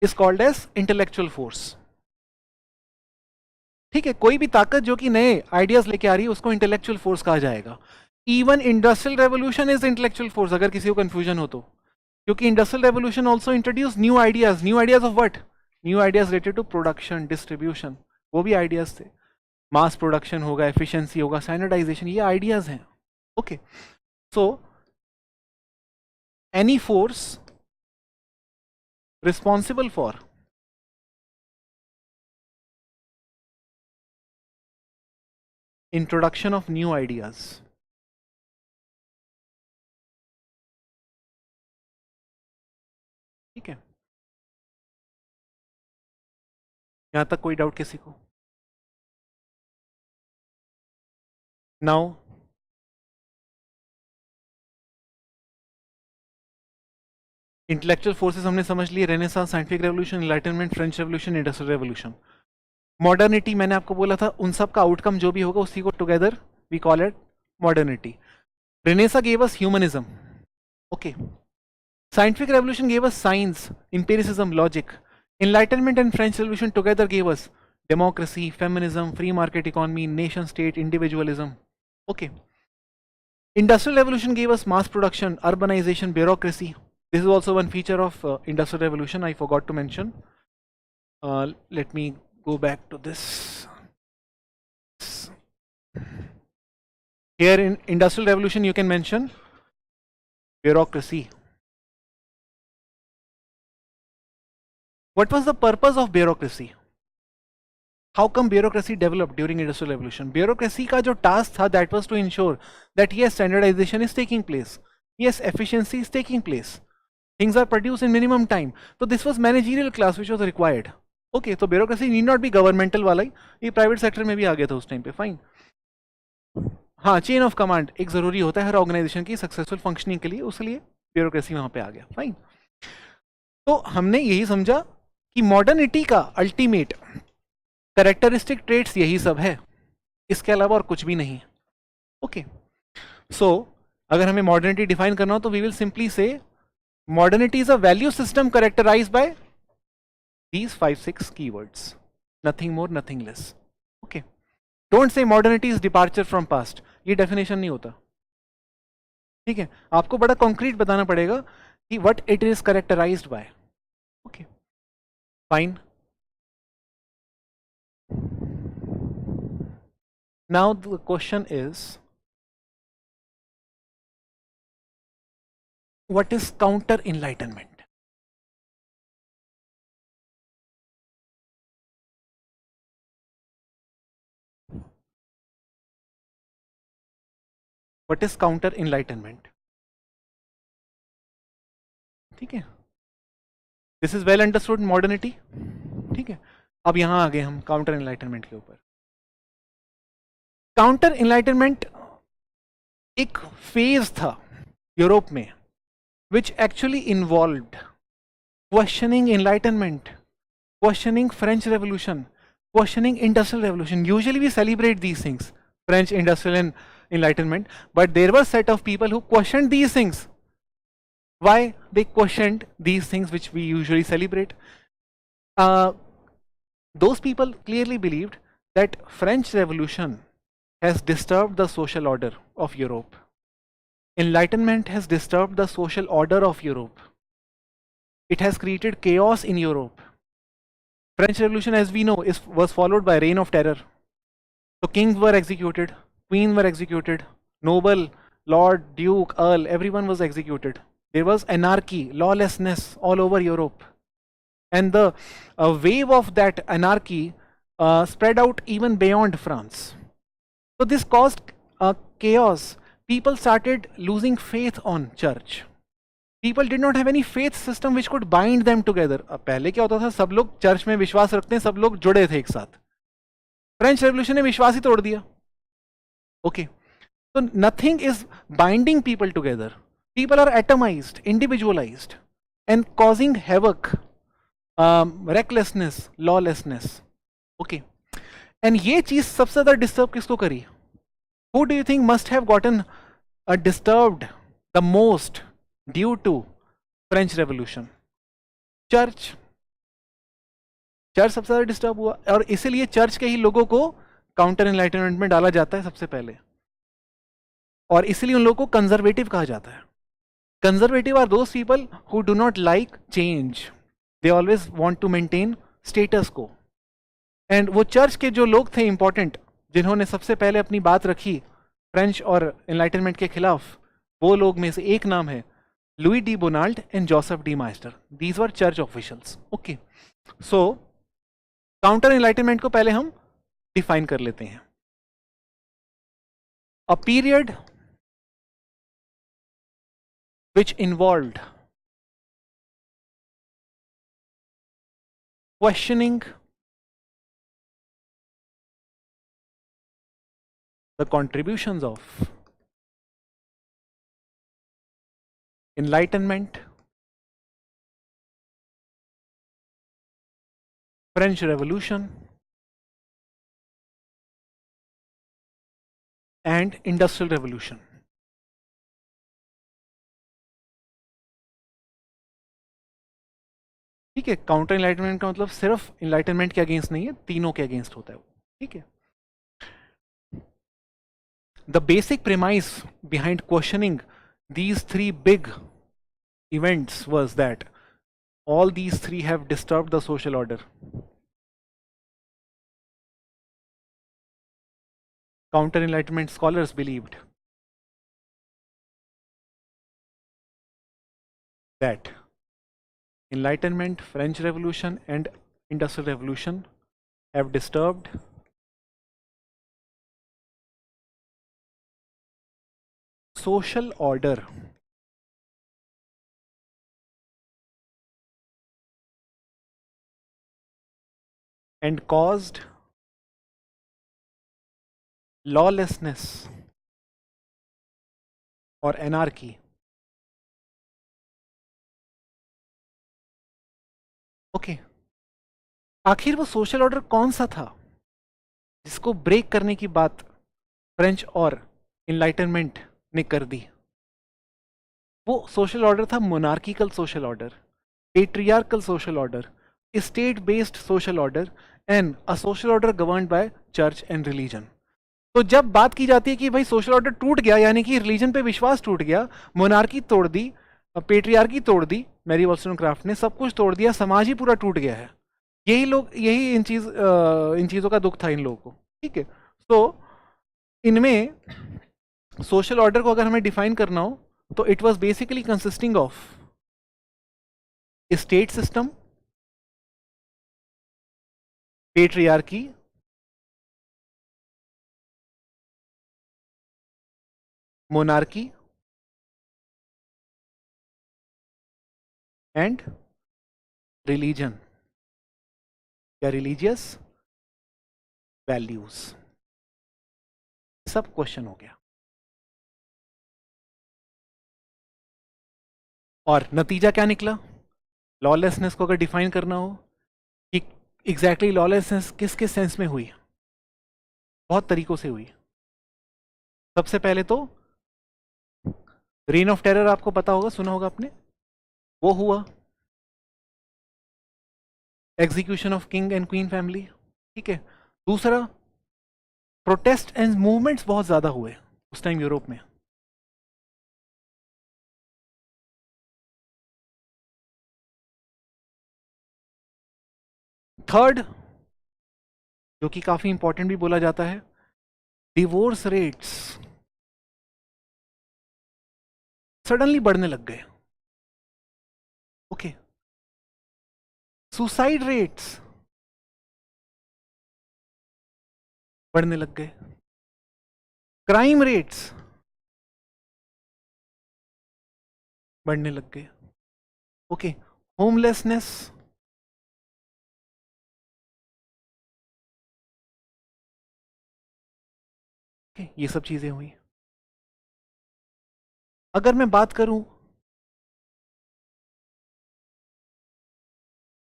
is called as intellectual force. ठीक है, कोई भी ताकत जो कि नए आइडियाज लेके आ रही है उसको इंटेलेक्चुअल फोर्स कहा जाएगा. Even industrial revolution is intellectual force, अगर किसी को कंफ्यूजन हो तो, क्योंकि industrial revolution also introduce new ideas of what? New ideas related to production, distribution, वो भी आइडियाज थे. मास प्रोडक्शन होगा, एफिशिएंसी होगा, स्टैंडर्डाइजेशन, ये आइडियाज हैं. Okay, so any force responsible for introduction of new ideas. ठीक है, यहां तक कोई डाउट किसी को? नाउ इंटेलेक्चुअल फोर्सेस हमने समझ लिए, renaissance, scientific revolution, enlightenment, French revolution, industrial revolution. Modernity मैंने आपको बोला था, उन सब का आउटकम जो भी होगा उसी को together we call it modernity. Renaissance gave us humanism. Okay. Scientific revolution gave us science, empiricism, logic. Enlightenment and French Revolution together gave us democracy, feminism, free market economy, nation state, individualism. Okay. Industrial Revolution gave us mass production, urbanization, bureaucracy. This is also one feature of Industrial Revolution I forgot to mention. Let me go back to this. Here in Industrial Revolution you can mention bureaucracy. What was the purpose of bureaucracy? How come bureaucracy developed during Industrial Revolution? Bureaucracy का जो task था, that was to ensure that yes, standardization is taking place, yes, efficiency is taking place, things are produced in minimum time. So this was managerial class which was required. Okay, so bureaucracy need not be governmental वाला ही, ये private sector में भी आ गया था उस time पे, fine. हाँ, chain of command एक जरूरी होता है हर ऑर्गेनाइजेशन की सक्सेसफुल फंक्शनिंग के लिए, उसके ब्यूरोक्रेसी वहां पे आ गया, फाइन. तो हमने यही समझा कि मॉडर्निटी का अल्टीमेट कैरेक्टरिस्टिक ट्रेट्स यही सब है, इसके अलावा और कुछ भी नहीं. ओके, सो अगर हमें मॉडर्निटी डिफाइन करना हो तो we will simply say modernity is a value system characterized by these 5-6 keywords, nothing more, nothing less. Okay, don't say modernity is departure from past, ये डेफिनेशन नहीं होता. ठीक है, आपको बड़ा कॉन्क्रीट बताना पड़ेगा कि what it is characterized by. Okay, fine. Now the question is, what is counter enlightenment? What is counter enlightenment? ठीक है, this is well understood modernity. ठीक है, अब यहां आ गए हम काउंटर एनलाइटनमेंट के ऊपर. काउंटर एनलाइटनमेंट एक फेज था यूरोप में which actually involved questioning enlightenment, questioning French Revolution, questioning Industrial Revolution. Usually we celebrate these things, French, Industrial and Enlightenment, but there were a set of people who questioned these things. Why they questioned these things which we usually celebrate? Those people clearly believed that French Revolution has disturbed the social order of Europe. Enlightenment has disturbed the social order of Europe. It has created chaos in Europe. French Revolution, as we know, was followed by Reign of Terror. So kings were executed, queens were executed, noble, lord, duke, earl, everyone was executed. There was anarchy, lawlessness all over Europe. And the wave of that anarchy spread out even beyond France. So this caused chaos. People started losing faith on church. People did not have any faith system which could bind them together. अब पहले क्या होता था, सब लोग church में विश्वास रखते हैं, सब लोग जुड़े थे एक साथ. फ्रेंच रेवोल्यूशन ने विश्वास ही तोड़ दिया. Okay, so nothing is binding people together. People are atomized, individualized, and causing havoc, recklessness, lawlessness. Okay, and ये चीज सबसे ज्यादा डिस्टर्ब किसको करी? Who do you think must have gotten disturbed the most due to French Revolution? Church. Church सबसे ज्यादा disturb हुआ और इसीलिए चर्च के ही लोगों को काउंटर एनलाइटनमेंट में डाला जाता है सबसे पहले, और इसीलिए उन लोगों को कंजर्वेटिव कहा जाता है. Conservative are those people who do not like change, they always want to maintain status quo. And वो चर्च के जो लोग थे इंपॉर्टेंट, जिन्होंने सबसे पहले अपनी बात रखी फ्रेंच और एनलाइटनमेंट के खिलाफ, वो लोग में से एक नाम है Louis de Bonald and Joseph de Maistre. These were church officials. Okay, so Counter Enlightenment को पहले हम डिफाइन कर लेते हैं. A period which involved questioning the contributions of Enlightenment, French Revolution, and Industrial Revolution. ठीक है, काउंटर इनलाइटमेंट का मतलब सिर्फ इनलाइटमेंट के अगेंस्ट नहीं है, तीनों के अगेंस्ट होता है वो। ठीक है, the basic premise behind questioning these three big events was that all these three have disturbed the social order. Counter Enlightenment scholars believed that Enlightenment, French Revolution, and Industrial Revolution have disturbed social order and caused lawlessness or anarchy. Okay, आखिर वो social order कौन सा था जिसको break करने की बात French और इनलाइटनमेंट ने कर दी? वो सोशल ऑर्डर था monarchical social order, patriarchal social order, state based social order and a social order governed bye church and religion. तो जब बात की जाती है कि भाई सोशल ऑर्डर टूट गया, यानी कि रिलीजन पे विश्वास टूट गया, मोनार्की तोड़ दी, पेट्रियार्की तोड़ दी, मैरी वॉलस्टोनक्राफ्ट ने सब कुछ तोड़ दिया, समाज ही पूरा टूट गया है, यही इन चीजों का दुख था इन लोगों को। ठीक है, तो इनमें सोशल ऑर्डर को अगर हमें डिफाइन करना हो तो it was basically consisting of state system, patriarchy, monarchy and religion या रिलीजियस वैल्यूज। सब क्वेश्चन हो गया और नतीजा क्या निकला? लॉलेसनेस को अगर डिफाइन करना हो कि एग्जैक्टली लॉलेसनेस किस किस सेंस में हुई, बहुत तरीकों से हुई। सबसे पहले तो रेन ऑफ टेरर आपको पता होगा, सुना होगा आपने, वो हुआ, execution of king and queen family. ठीक है, दूसरा प्रोटेस्ट एंड मूवमेंट्स बहुत ज्यादा हुए उस टाइम यूरोप में। थर्ड, जो कि काफी इंपॉर्टेंट भी बोला जाता है, डिवोर्स रेट्स सडनली बढ़ने लग गए। ओके, सुसाइड रेट्स बढ़ने लग गए, क्राइम रेट्स बढ़ने लग गए। ओके, होमलेसनेस, ये सब चीजें हुई। अगर मैं बात करूं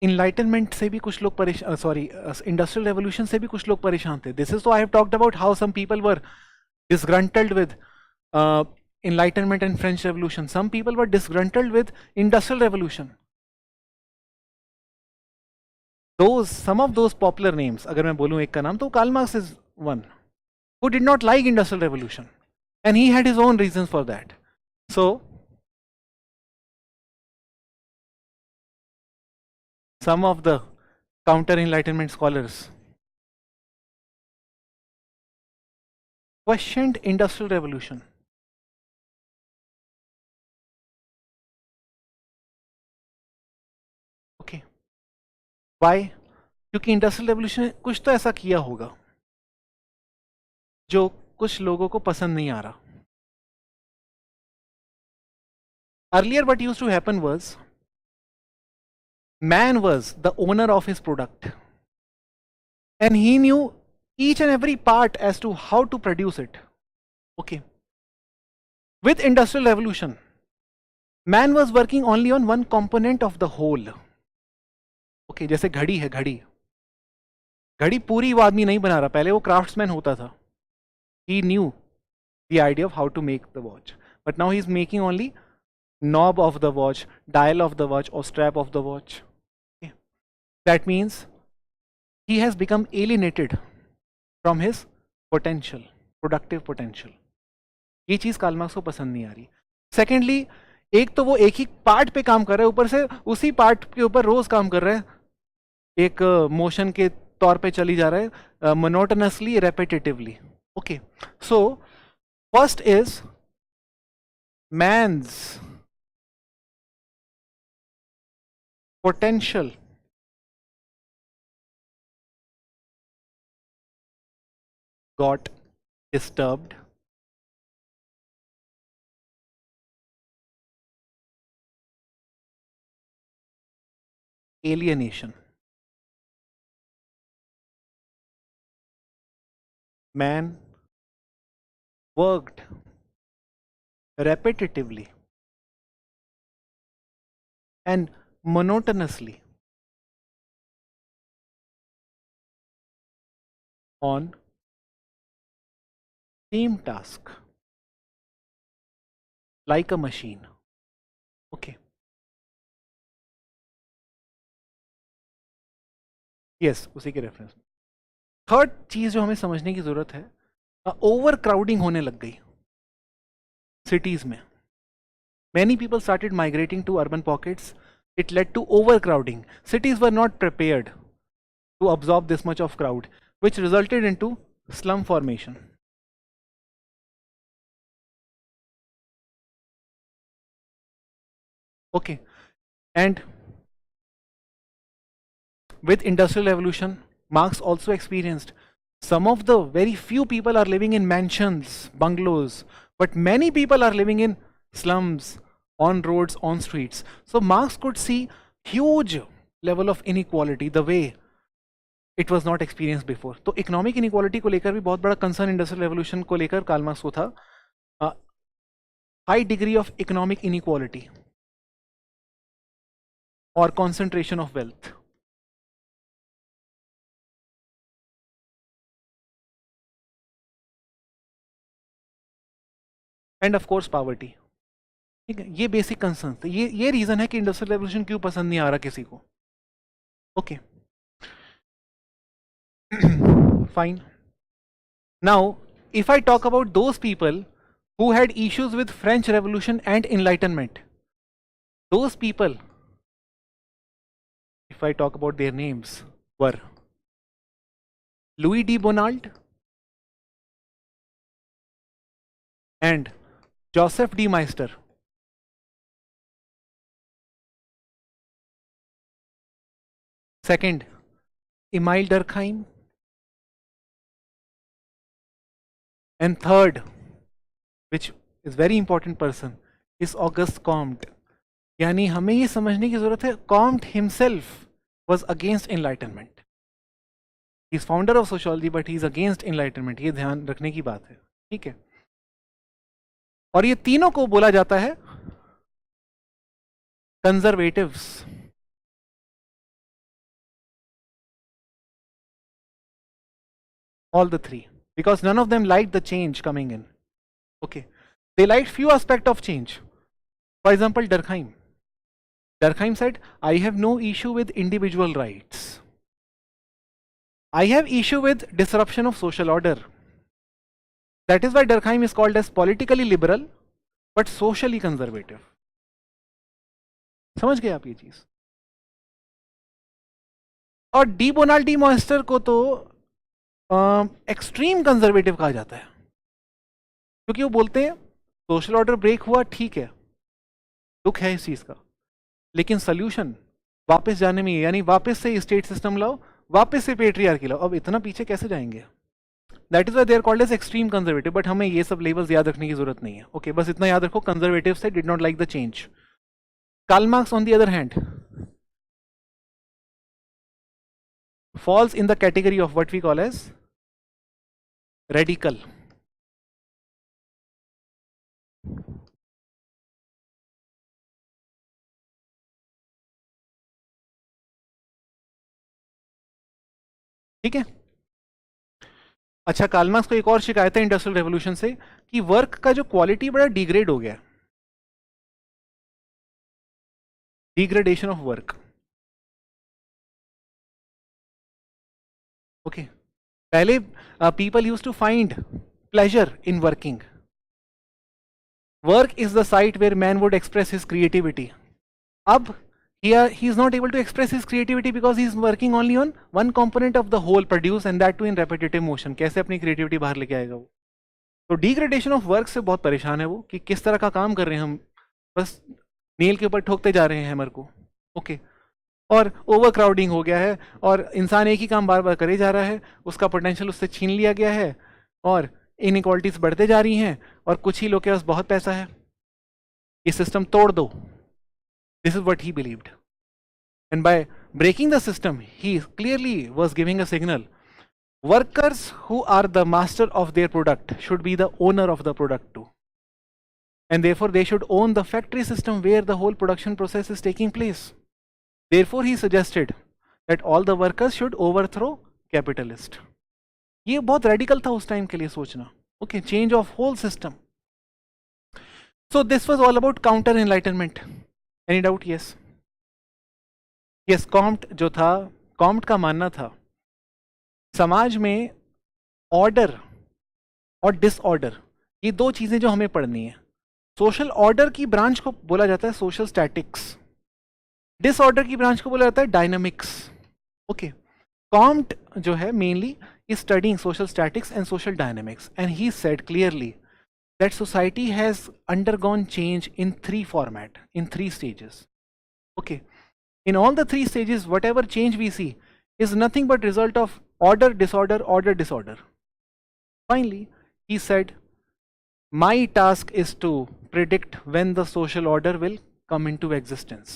इनलाइटनमेंट से भी कुछ लोग परेशान, सॉरी इंडस्ट्रियल रेवोल्यूशन से भी कुछ लोग परेशान थे। दिस इज तो I have talked about how some people were disgruntled with enlightenment and French revolution. Some people were disgruntled with industrial revolution. Some of those popular names, अगर मैं बोलूं एक का नाम, तो Karl Marx is one who did not like industrial revolution and he had his own reasons for that. So some of the counter enlightenment scholars questioned industrial revolution. Okay, why? क्योंकि industrial revolution ने कुछ तो ऐसा किया होगा जो कुछ लोगों को पसंद नहीं आ रहा। Earlier what used to happen was man was the owner of his product and he knew each and every part as to how to produce it. Okay, with industrial revolution man was working only on one component of the whole. Okay, जैसे घड़ी है, घड़ी पूरी वो आदमी नहीं बना रहा, पहले वो क्राफ्ट्समैन होता था। he knew the idea of how to make the watch. But now he's making only knob of the watch, dial of the watch, or strap of the watch. Okay. That means he has become alienated from his potential, productive potential. ये चीज Karl Marx को पसंद नहीं आ रही. Secondly, एक तो वो एक ही पार्ट पे काम कर रहा है, ऊपर से उसी पार्ट के ऊपर रोज काम कर रहा है, एक मोशन के तौर पे चली जा रहा है, monotonously, repetitively. Okay, so first is man's potential got disturbed. Alienation. Man worked repetitively and monotonously on same task like a machine. Okay. Yes, उसी के रेफरेंस में. थर्ड चीज जो हमें समझने की जरूरत है, ओवर क्राउडिंग होने लग गई सिटीज में. Many people started migrating to urban pockets. It led to overcrowding. Cities were not prepared to absorb this much of crowd, which resulted into slum formation. Okay, and with industrial revolution, Marx also experienced some of the very few people are living in mansions, bungalows, but many people are living in slums, on roads, on streets. So Marx could see huge level of inequality the way it was not experienced before. तो economic inequality को लेकर भी बहुत बड़ा concern industrial revolution को लेकर Karl Marx को था. High degree of economic inequality और concentration of wealth. End of course poverty. ठीक है, ये बेसिक कंसर्न थे. ये रीजन है कि इंडस्ट्रियल रेवोल्यूशन क्यों पसंद नहीं आ रहा किसी को. Okay, fine. Now if I talk about those people who had issues with French Revolution and Enlightenment, those people, if I talk about their names, were Louis de Bonald and Joseph de Maistre. Second, Emile Durkheim. And third, which is very important person, is Auguste Comte. यानी हमें ये समझने की जरूरत है, Comte himself was against enlightenment. He is founder of sociology, but he is against enlightenment. ये ध्यान रखने की बात है. ठीक है, और ये तीनों को बोला जाता है conservatives. All the three, because none of them liked the change coming in. Okay, they liked few aspects of change. For example, Durkheim. Durkheim said, I have no issue with individual rights. I have issue with disruption of social order. That is why Durkheim is called as politically liberal but socially conservative. समझ गए आप ये चीज. और D Bonald D मॉइस्टर को तो extreme conservative कहा जाता है, क्योंकि वो बोलते हैं सोशल ऑर्डर ब्रेक हुआ, ठीक है, दुख है इस चीज का, लेकिन सोल्यूशन वापस जाने में, यानी वापस से स्टेट सिस्टम लाओ, वापस से पेट्रियार्की लाओ. अब इतना पीछे कैसे जाएंगे? That is why they are called as extreme conservative. But हमें ये सब लेवल्स याद रखने की जरूरत नहीं है. ओके, बस इतना याद रखो, conservatives did not like the change. Karl Marx on the other hand falls in the category of what we call as radical. ठीक है, अच्छा, कार्ल मार्क्स को एक और शिकायत है इंडस्ट्रियल रेवोल्यूशन से कि वर्क का जो क्वालिटी बड़ा डिग्रेड हो गया, डिग्रेडेशन ऑफ वर्क। ओके, पहले people use to find pleasure in working, work is the site where man would express his creativity. अब here he is not able to express his creativity because he is working only on one component of the whole produce and that too in repetitive motion। कैसे अपनी creativity बाहर लेके आएगा वो? तो degradation of work से बहुत परेशान है वो, कि किस तरह का काम कर रहे हैं हम, बस नेल के ऊपर ठोकते जा रहे हैं हैमर को। ओके, और ओवर क्राउडिंग हो गया है और इंसान एक ही काम बार बार करे जा रहा है, उसका पोटेंशियल उससे छीन लिया गया है और इनइक्वालिटीज बढ़ते जा रही हैं और कुछ ही लोग के पास बहुत पैसा है, ये सिस्टम तोड़ दो। This is what he believed, and by breaking the system he clearly was giving a signal: workers who are the master of their product should be the owner of the product too, and therefore they should own the factory system where the whole production process is taking place। Therefore he suggested that all the workers should overthrow capitalist। ये बहुत radical था उस time के लिए सोचना। okay, change of whole system। so this was all about counter enlightenment। any doubt? yes, yes। Comte जो था, Comte का मानना था समाज में ऑर्डर और डिसऑर्डर, ये दो चीजें जो हमें पढ़नी है। सोशल ऑर्डर की ब्रांच को बोला जाता है सोशल स्टैटिक्स, डिसऑर्डर की ब्रांच को बोला जाता है डायनामिक्स। ओके, कॉम्ट जो है mainly is studying social statics and social dynamics, and he said clearly that society has undergone change in three format, in three stages। okay, in all the three stages whatever change we see is nothing but result of order disorder order disorder। finally he said my task is to predict when the social order will come into existence।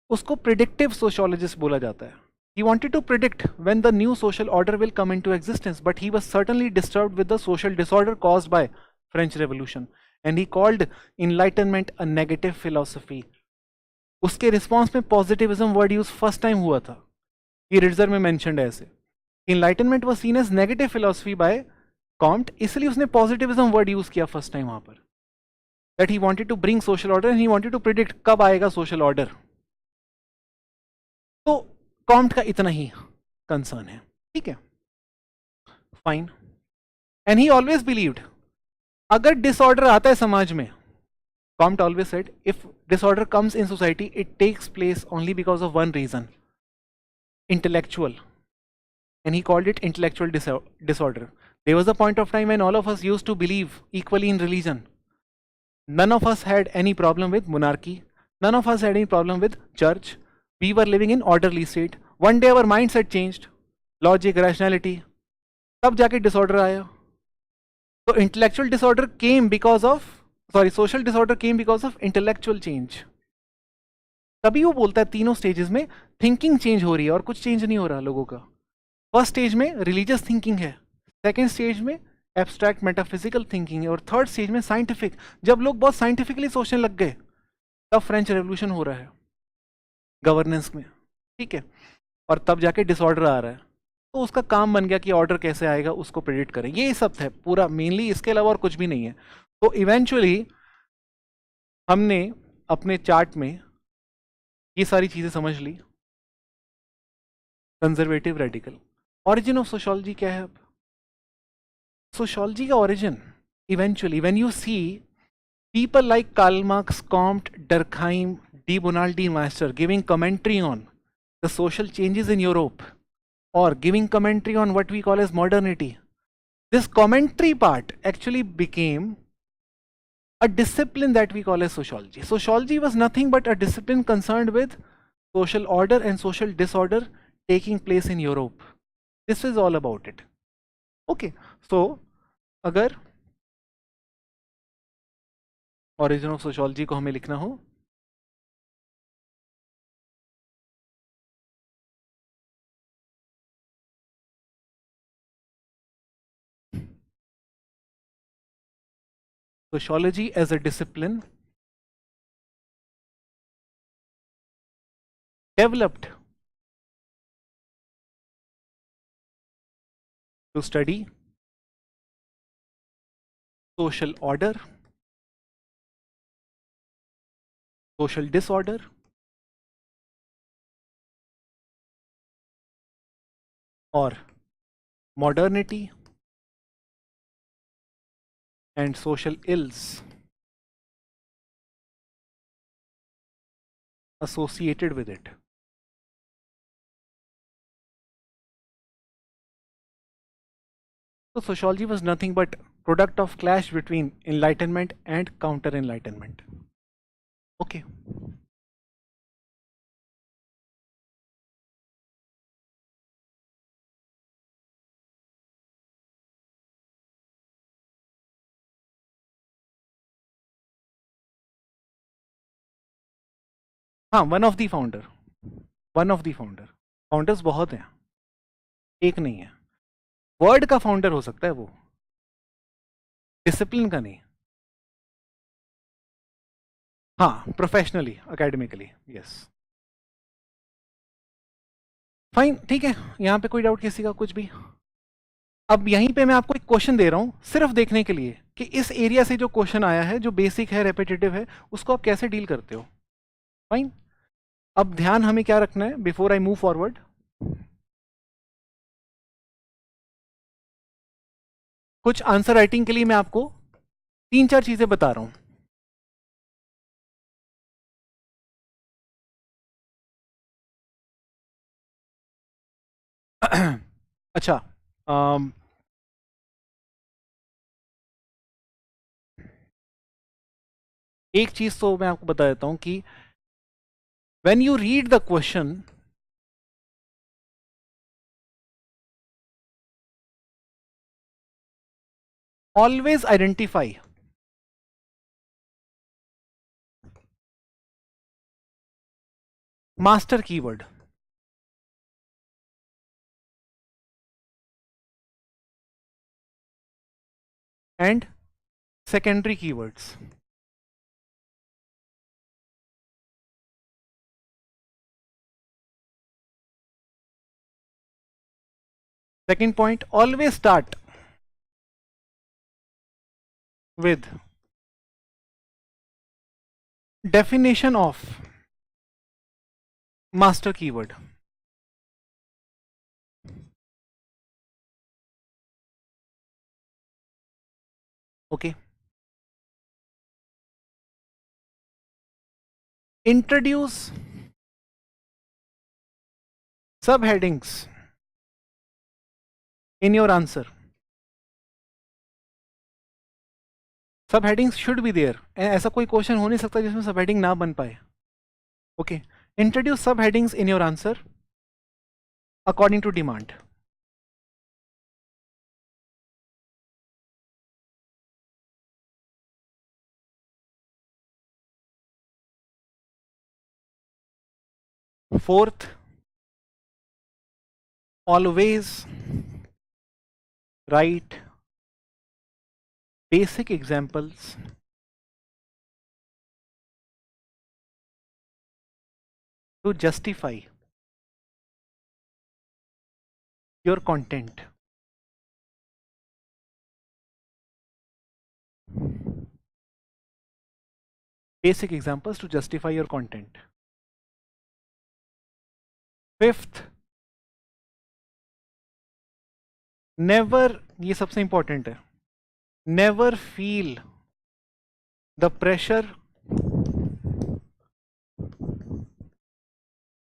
उसको predictive sociologist बोला जाता है। he wanted to predict when the new social order will come into existence, but he was certainly disturbed with the social disorder caused by French Revolution, and he called enlightenment a negative philosophy। उसके response में positivism word use first time हुआ था, ये Ritzer में mentioned है ऐसे। Enlightenment was seen as negative philosophy by Comte, इसलिए उसने पॉजिटिविज्म वर्ड यूज किया फर्स्ट टाइम वहां पर, that he wanted to bring social order and he wanted to predict कब आएगा सोशल ऑर्डर। तो कॉम्ट का इतना ही कंसर्न है, ठीक है, fine. And he always believed अगर डिसऑर्डर आता है समाज में, Comte always said if disorder comes in society it takes place only because of one reason, intellectual, and he called it intellectual disorder। There was a point of time when all of us used to believe equally in religion। None of us had any problem with monarchy, none of us had any problem with church, we were living in orderly state। one day our mindset changed, logic, rationality, तब जाके disorder आया। So intellectual disorder came because of social disorder came because of intellectual change। तभी वो बोलता है तीनों stages में thinking change हो रही है और कुछ चेंज नहीं हो रहा लोगों का। फर्स्ट स्टेज में रिलीजियस थिंकिंग है, सेकेंड स्टेज में एब्स्ट्रैक्ट मेटाफिजिकल थिंकिंग है और थर्ड स्टेज में साइंटिफिक। जब लोग बहुत साइंटिफिकली सोचने लग गए तब फ्रेंच रेवोल्यूशन हो रहा है गवर्नेंस में, ठीक है, और तब जाके डिसऑर्डर आ रहा है। तो उसका काम बन गया कि ऑर्डर कैसे आएगा उसको प्रेडिक्ट करें, ये सब है पूरा मेनली, इसके अलावा और कुछ भी नहीं है। तो इवेंचुअली हमने अपने चार्ट में ये सारी चीजें समझ ली। Conservative radical, origin of sociology क्या है? अब सोशियोलॉजी का origin eventually when you see people like Karl Marx, Comte, Durkheim, de Bonald, de Maistre giving commentary on the social changes in Europe or giving commentary on what we call as modernity, this commentary part actually became a discipline that we call as sociology। Sociology was nothing but a discipline concerned with social order and social disorder taking place in Europe। This is all about it। Okay, so अगर origin of sociology को हमें लिखना हो sociology as a discipline developed to study social order, social disorder, or modernity and social ills associated with it. So sociology was nothing but product of clash between enlightenment and counter enlightenment. Okay. हाँ, one of the founder, one of the founder, founders बहुत हैं, एक नहीं है। Word का founder हो सकता है वो, डिसिप्लिन का नहीं। हाँ, प्रोफेशनली, एकेडमिकली, यस। फाइन, ठीक है, यहाँ पे कोई डाउट किसी का कुछ भी? अब यहीं पे मैं आपको एक क्वेश्चन दे रहा हूँ सिर्फ देखने के लिए कि इस एरिया से जो क्वेश्चन आया है, जो बेसिक है, रेपिटेटिव है, उसको आप कैसे डील करते हो। फाइन, अब ध्यान हमें क्या रखना है बिफोर आई मूव फॉरवर्ड? कुछ आंसर राइटिंग के लिए मैं आपको 3-4 चीजें बता रहा हूं। अच्छा, एक चीज तो मैं आपको बता देता हूं कि when you read the question, always identify master keyword. And secondary keywords. Second point, always start with definition of master keyword. Okay. Introduce subheadings in your answer. सब हेडिंग्स शुड बी देयर। ऐसा कोई question हो नहीं सकता जिसमें सब heading ना बन पाए। Okay, introduce sub headings in your answer according to demand. Fourth, always write basic examples to justify your content. Basic examples to justify your content. Fifth, never, ये सबसे इंपॉर्टेंट है, never feel the pressure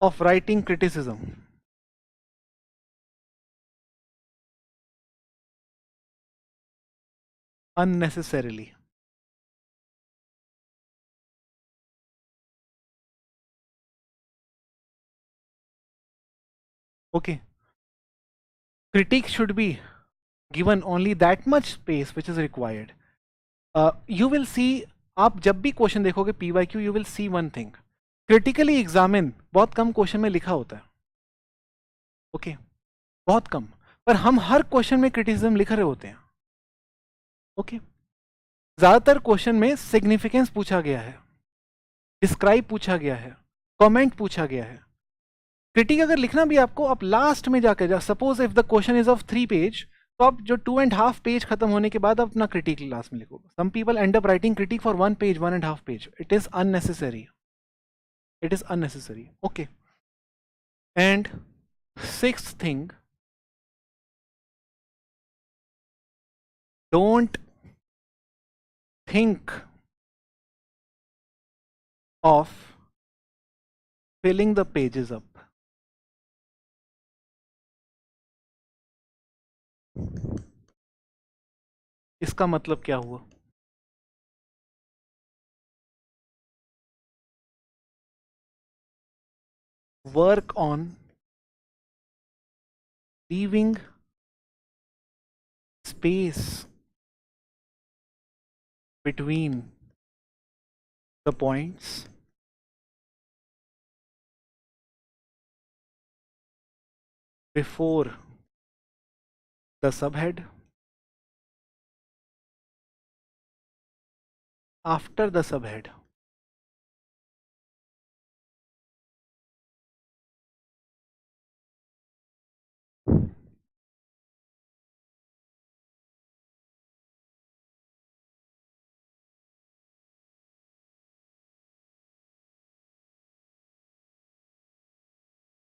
of writing criticism. Unnecessarily. Okay. Critique should be given only that much space which is required. You will see, आप जब भी question देखोगे PYQ, you will see one thing. Critically examine बहुत कम question में लिखा होता है। Okay, बहुत कम, पर हम हर क्वेश्चन में क्रिटिसिज्म लिख रहे होते हैं। ओके, ज्यादातर क्वेश्चन में सिग्निफिकेंस पूछा गया है, डिस्क्राइब पूछा गया है, कमेंट पूछा गया है। क्रिटिक अगर लिखना भी आपको, आप लास्ट में जाकर suppose if the question is of 3 page, तो तो आप जो 2.5 पेज खत्म होने के बाद अपना क्रिटिक क्लास में लिखो. Some people end up writing critique for 1 page, 1.5 page. It is unnecessary. It is unnecessary. Okay. And sixth thing, don't think of filling the pages up. इसका मतलब क्या हुआ? Work on leaving space between the points before the subhead, after the subhead.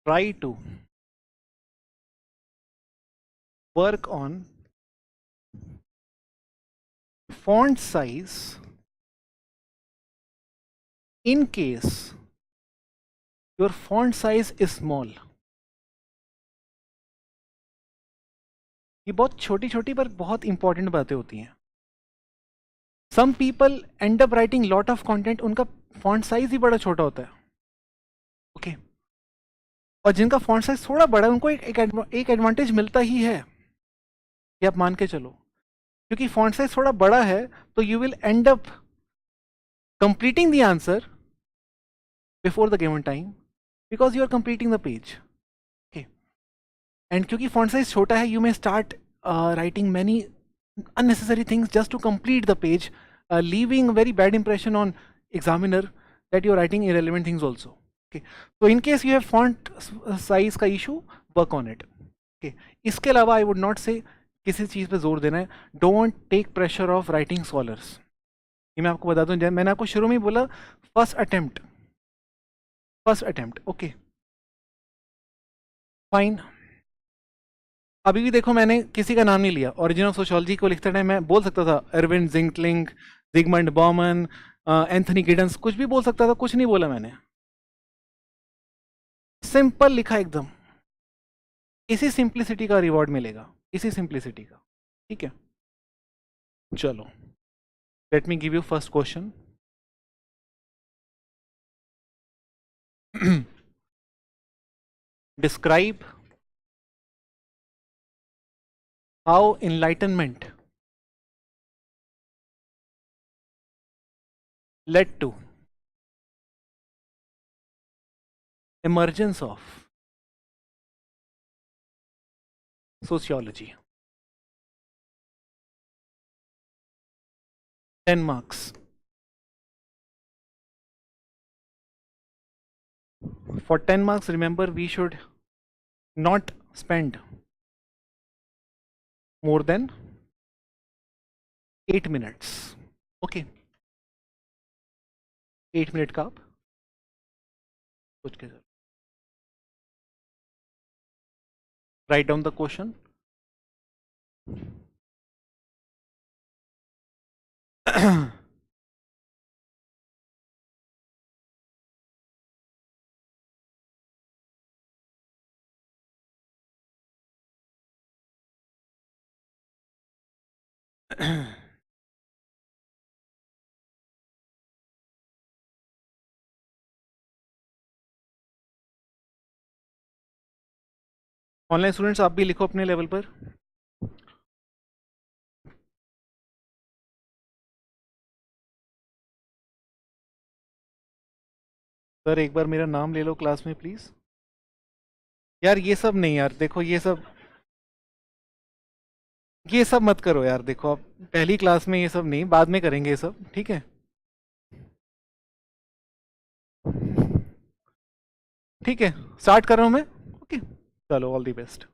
Try to work on font size in case your font size is small. ये बहुत छोटी छोटी पर बहुत इंपॉर्टेंट बातें होती हैं. Some people end up writing lot of content, उनका फॉन्ट साइज ही बड़ा छोटा होता है. ओके. और जिनका फॉन्ट साइज थोड़ा बड़ा है उनको एक एडवांटेज मिलता ही है, ये आप मान के चलो. क्योंकि फॉन्ट साइज थोड़ा बड़ा है तो you will end up completing the answer before the given time because you are completing the page. Okay. And क्योंकि फॉन्ट साइज छोटा है, you may start writing many unnecessary things just to complete the page, leaving a very bad impression on examiner that you're writing irrelevant things also. Okay, so in case you have font size का issue, work on it. Okay, इसके अलावा I would not say किसी चीज़ पे जोर देना है. Don't take pressure of writing scholars. ये मैं आपको बता दूं, मैंने आपको शुरू में ही बोला first attempt. Okay, fine. अभी भी देखो मैंने किसी का नाम नहीं लिया. ओरिजिन ऑफ सोशियोलॉजी को लिखते टाइम मैं बोल सकता था एरविन जिंकलिंग, जिगमंड बॉमन, एंथनी गिडन्स, कुछ भी बोल सकता था. कुछ नहीं बोला मैंने. सिंपल लिखा एकदम. इसी सिंप्लिसिटी का रिवॉर्ड मिलेगा, इसी सिंप्लिसिटी का. ठीक है, चलो let me give you first question. Describe how enlightenment led to emergence of sociology. 10 marks. For 10 marks, remember we should not spend more than 8 minutes. Okay, 8 minute का आप सोच के write down the question. Online students आप भी लिखो अपने level पर. Sir एक बार मेरा नाम ले लो क्लास में प्लीज. यार ये सब नहीं यार, देखो ये सब मत करो यार. देखो आप पहली क्लास में ये सब नहीं, बाद में करेंगे ये सब. ठीक है, ठीक है, स्टार्ट कर रहा हूं मैं. ओके, चलो all the best.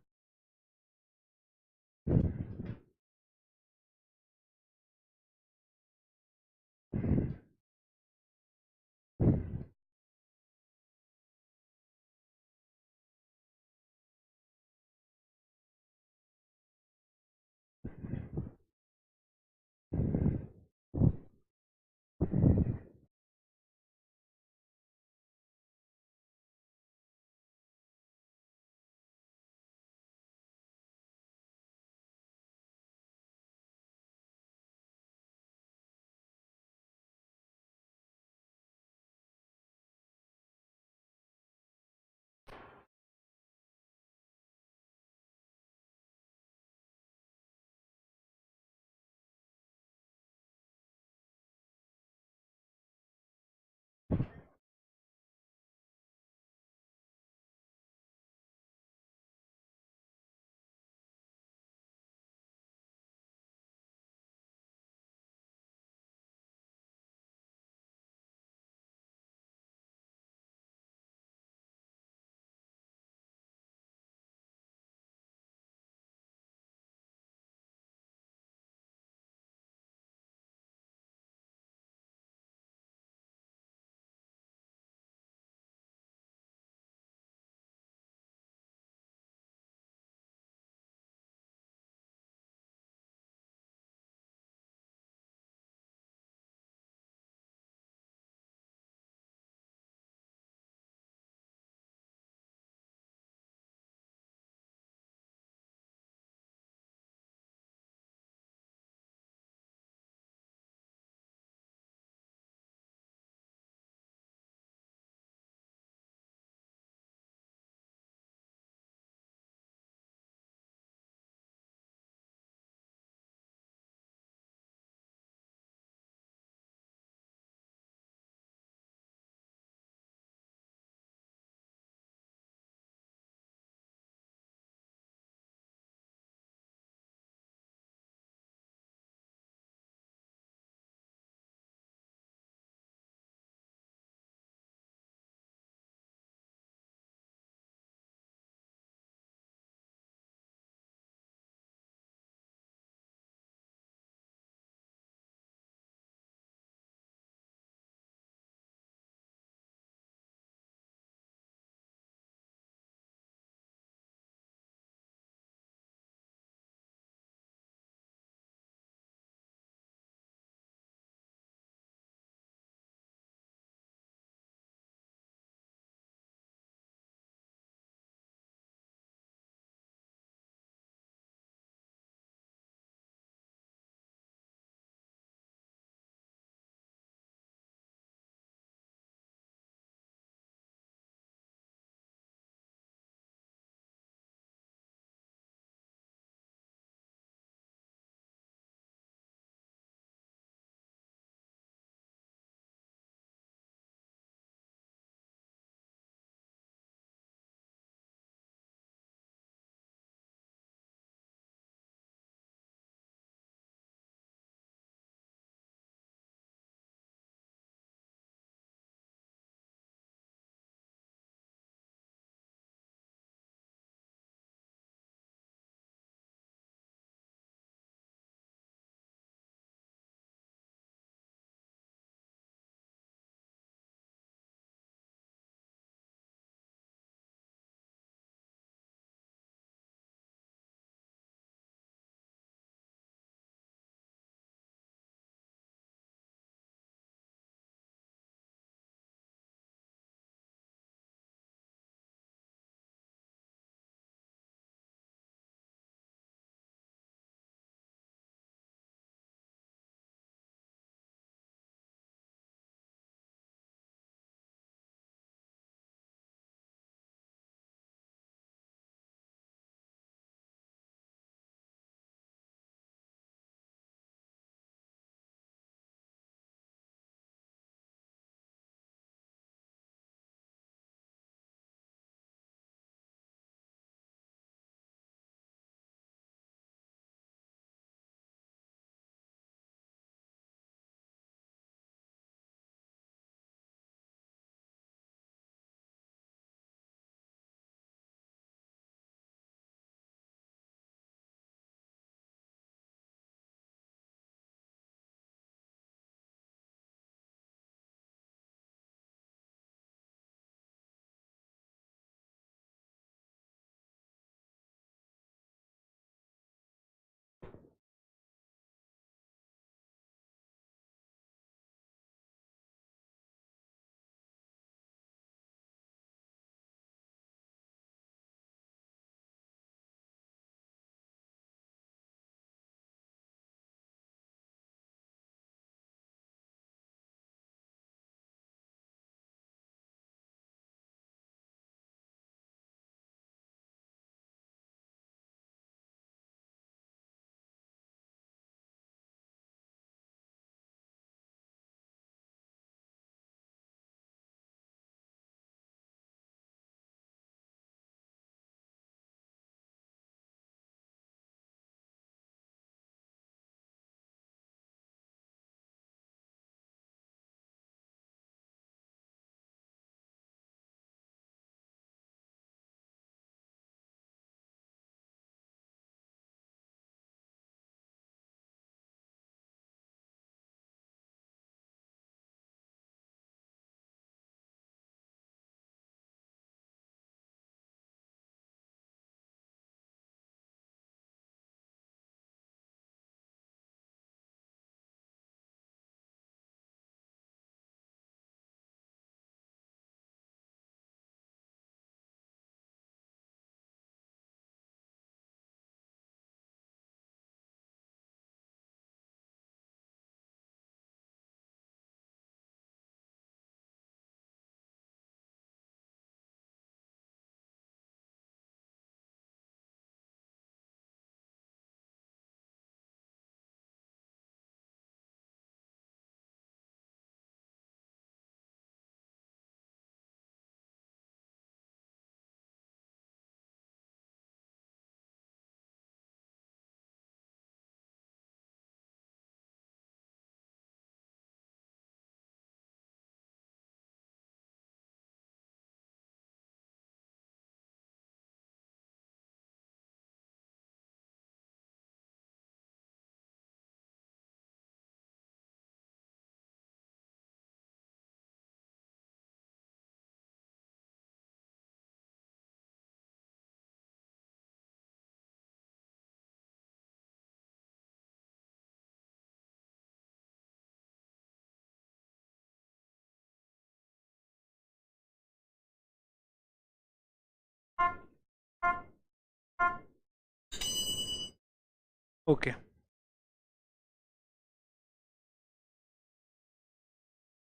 Okay.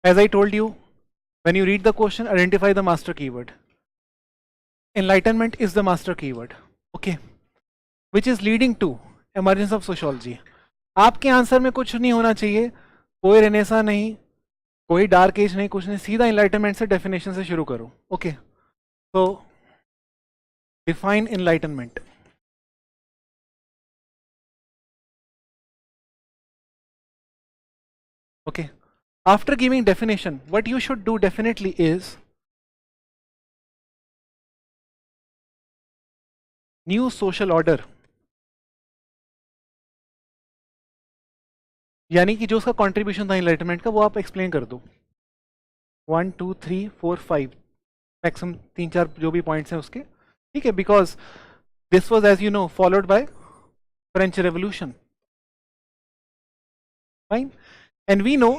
As I told you, when you read the question, identify the master keyword. Enlightenment is the master keyword. Okay. Which is leading to emergence of sociology. आपके answer में कुछ नहीं होना चाहिए, कोई Renaissance नहीं, कोई dark as नहीं, कुछ नहीं, सीधा इनलाइटनमेंट से डेफिनेशन से शुरू करो. ओके, तो define enlightenment. Okay, after giving definition, what you should do definitely is new social order, यानी कि जो उसका कंट्रीब्यूशन था इनलाइटनमेंट का वो आप एक्सप्लेन कर दो. 1 2 3 4 5 मैक्सिमम 3-4 जो भी पॉइंट्स हैं उसके. ठीक है, because this was as you know followed by French revolution. Fine. And we know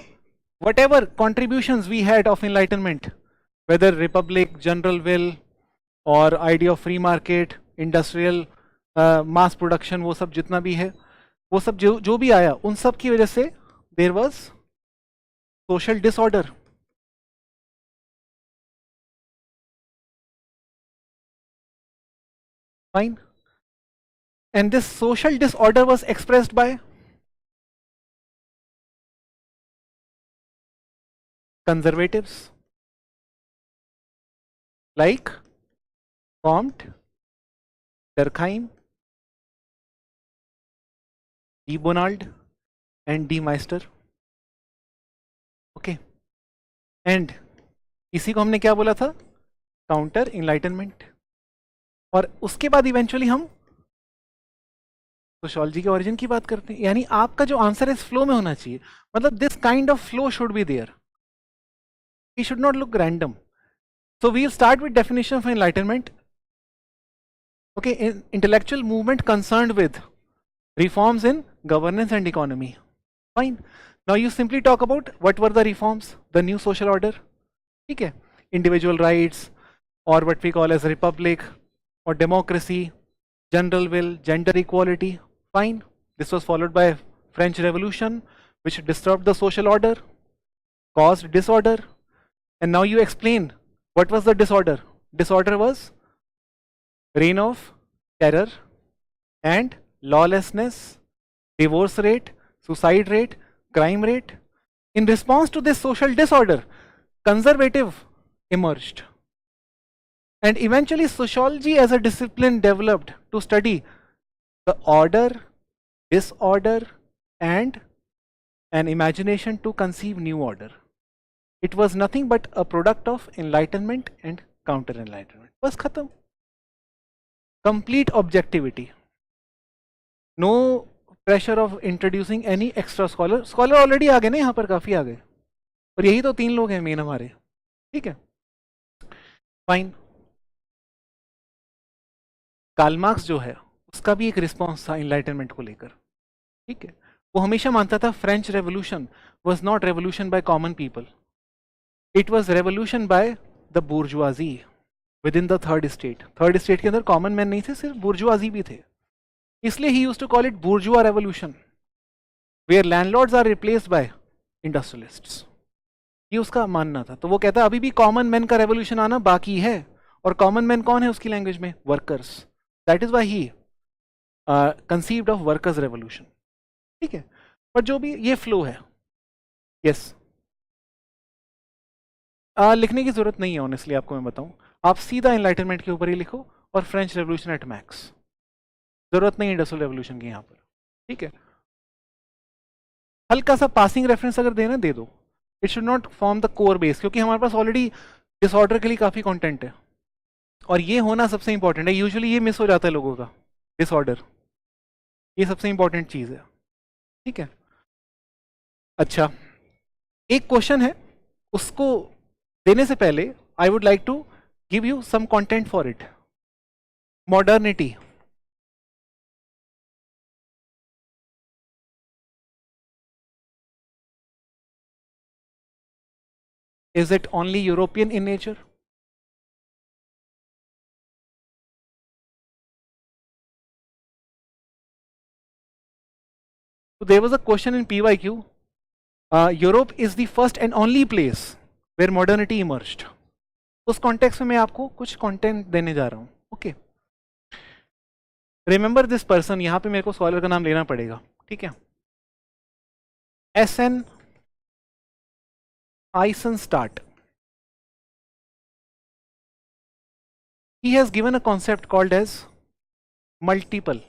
whatever contributions we had of enlightenment, whether republic, general will, or idea of free market, industrial mass production, वो सब जितना भी है, वो सब जो भी आया, उन सब की वजह से there was social disorder. Fine. And this social disorder was expressed by conservatives like Comte, Durkheim, D. Bonald, and D. Meister. Okay. And इसी को हमने क्या बोला था? Counter enlightenment. और उसके बाद इवेंचुअली हम सोशियोलॉजी के ओरिजिन की बात करते हैं. यानी आपका जो आंसर है इस फ्लो में होना चाहिए. मतलब this kind of flow should be there. It should not look random. So we'll start with definition of enlightenment. Okay, intellectual movement concerned with reforms in governance and economy. Fine. Now you simply talk about what were the reforms, the new social order. Okay, individual rights, or what we call as republic or democracy, general will, gender equality. Fine. This was followed by French Revolution, which disturbed the social order, caused disorder. And now you explain what was the disorder. Disorder was reign of terror and lawlessness, divorce rate, suicide rate, crime rate. In response to this social disorder, conservative emerged. And eventually sociology as a discipline developed to study the order, disorder, and an imagination to conceive new order. It was nothing but a product of enlightenment and counter enlightenment. बस खत्म. Complete objectivity. No pressure of introducing any extra scholar. Scholar already आ गए ना, यहाँ पर काफी आ गए, और यही तो 3 लोग हैं मेन हमारे. ठीक है, फाइन. कार्ल मार्क्स जो है उसका भी एक रिस्पॉन्स था इनलाइटनमेंट को लेकर. ठीक है, वो हमेशा मानता था French revolution was not revolution by common people, it was revolution by the bourgeoisie with in the third state. Third state के अंदर कॉमन मैन नहीं थे, सिर्फ बुर्जुआजी भी थे. इसलिए he used to call it bourgeois revolution, where landlords are replaced by industrialists. ये उसका मानना था. तो वो कहता है अभी भी कॉमन मैन का रेवोल्यूशन आना बाकी है. और कॉमन मैन कौन है उसकी लैंग्वेज में? Workers. That is why he conceived of workers revolution. ठीक है, पर जो भी ये फ्लो है, यस लिखने की जरूरत नहीं है ऑनेस्टली. आपको मैं बताऊं, आप सीधा एनलाइटनमेंट के ऊपर ही लिखो और फ्रेंच रेवोल्यूशन एट मैक्स. जरूरत नहीं इंडस्ट्रियल रेवोल्यूशन की यहाँ पर. ठीक है, हल्का सा पासिंग रेफरेंस अगर देना दे दो. It should not form the core base, क्योंकि हमारे पास ऑलरेडी डिसऑर्डर के लिए काफी कंटेंट है, और ये होना सबसे इंपॉर्टेंट है. यूजुअली ये मिस हो जाता है लोगों का, डिसऑर्डर. ये सबसे इंपॉर्टेंट चीज है. ठीक है, अच्छा एक क्वेश्चन है, उसको देने से पहले I would like to give you some content for it. Modernity. Is it only European in nature? So there was a question in PYQ. Europe is the first and only place where modernity emerged. उस context में मैं आपको कुछ content देने जा रहा हूं. Okay, remember this person. यहां पे मेरे को स्कॉलर का नाम लेना पड़ेगा, ठीक है. SN Eisenstadt. He has given a concept called as multiple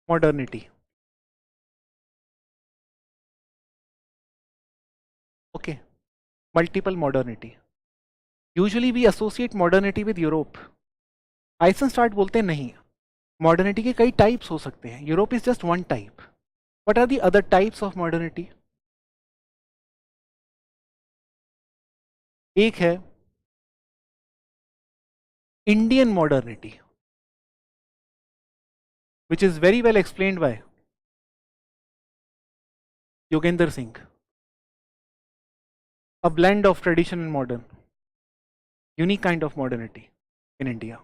modernity. Okay, multiple modernity. Usually we associate modernity with Europe. Eisenstadt बोलते हैं नहीं, modernity के कई types हो सकते हैं. Europe is just one type. What are the other types of modernity? एक है Indian modernity, which is very well explained by Yogendra Singh. A blend of tradition and modern, unique kind of modernity in India.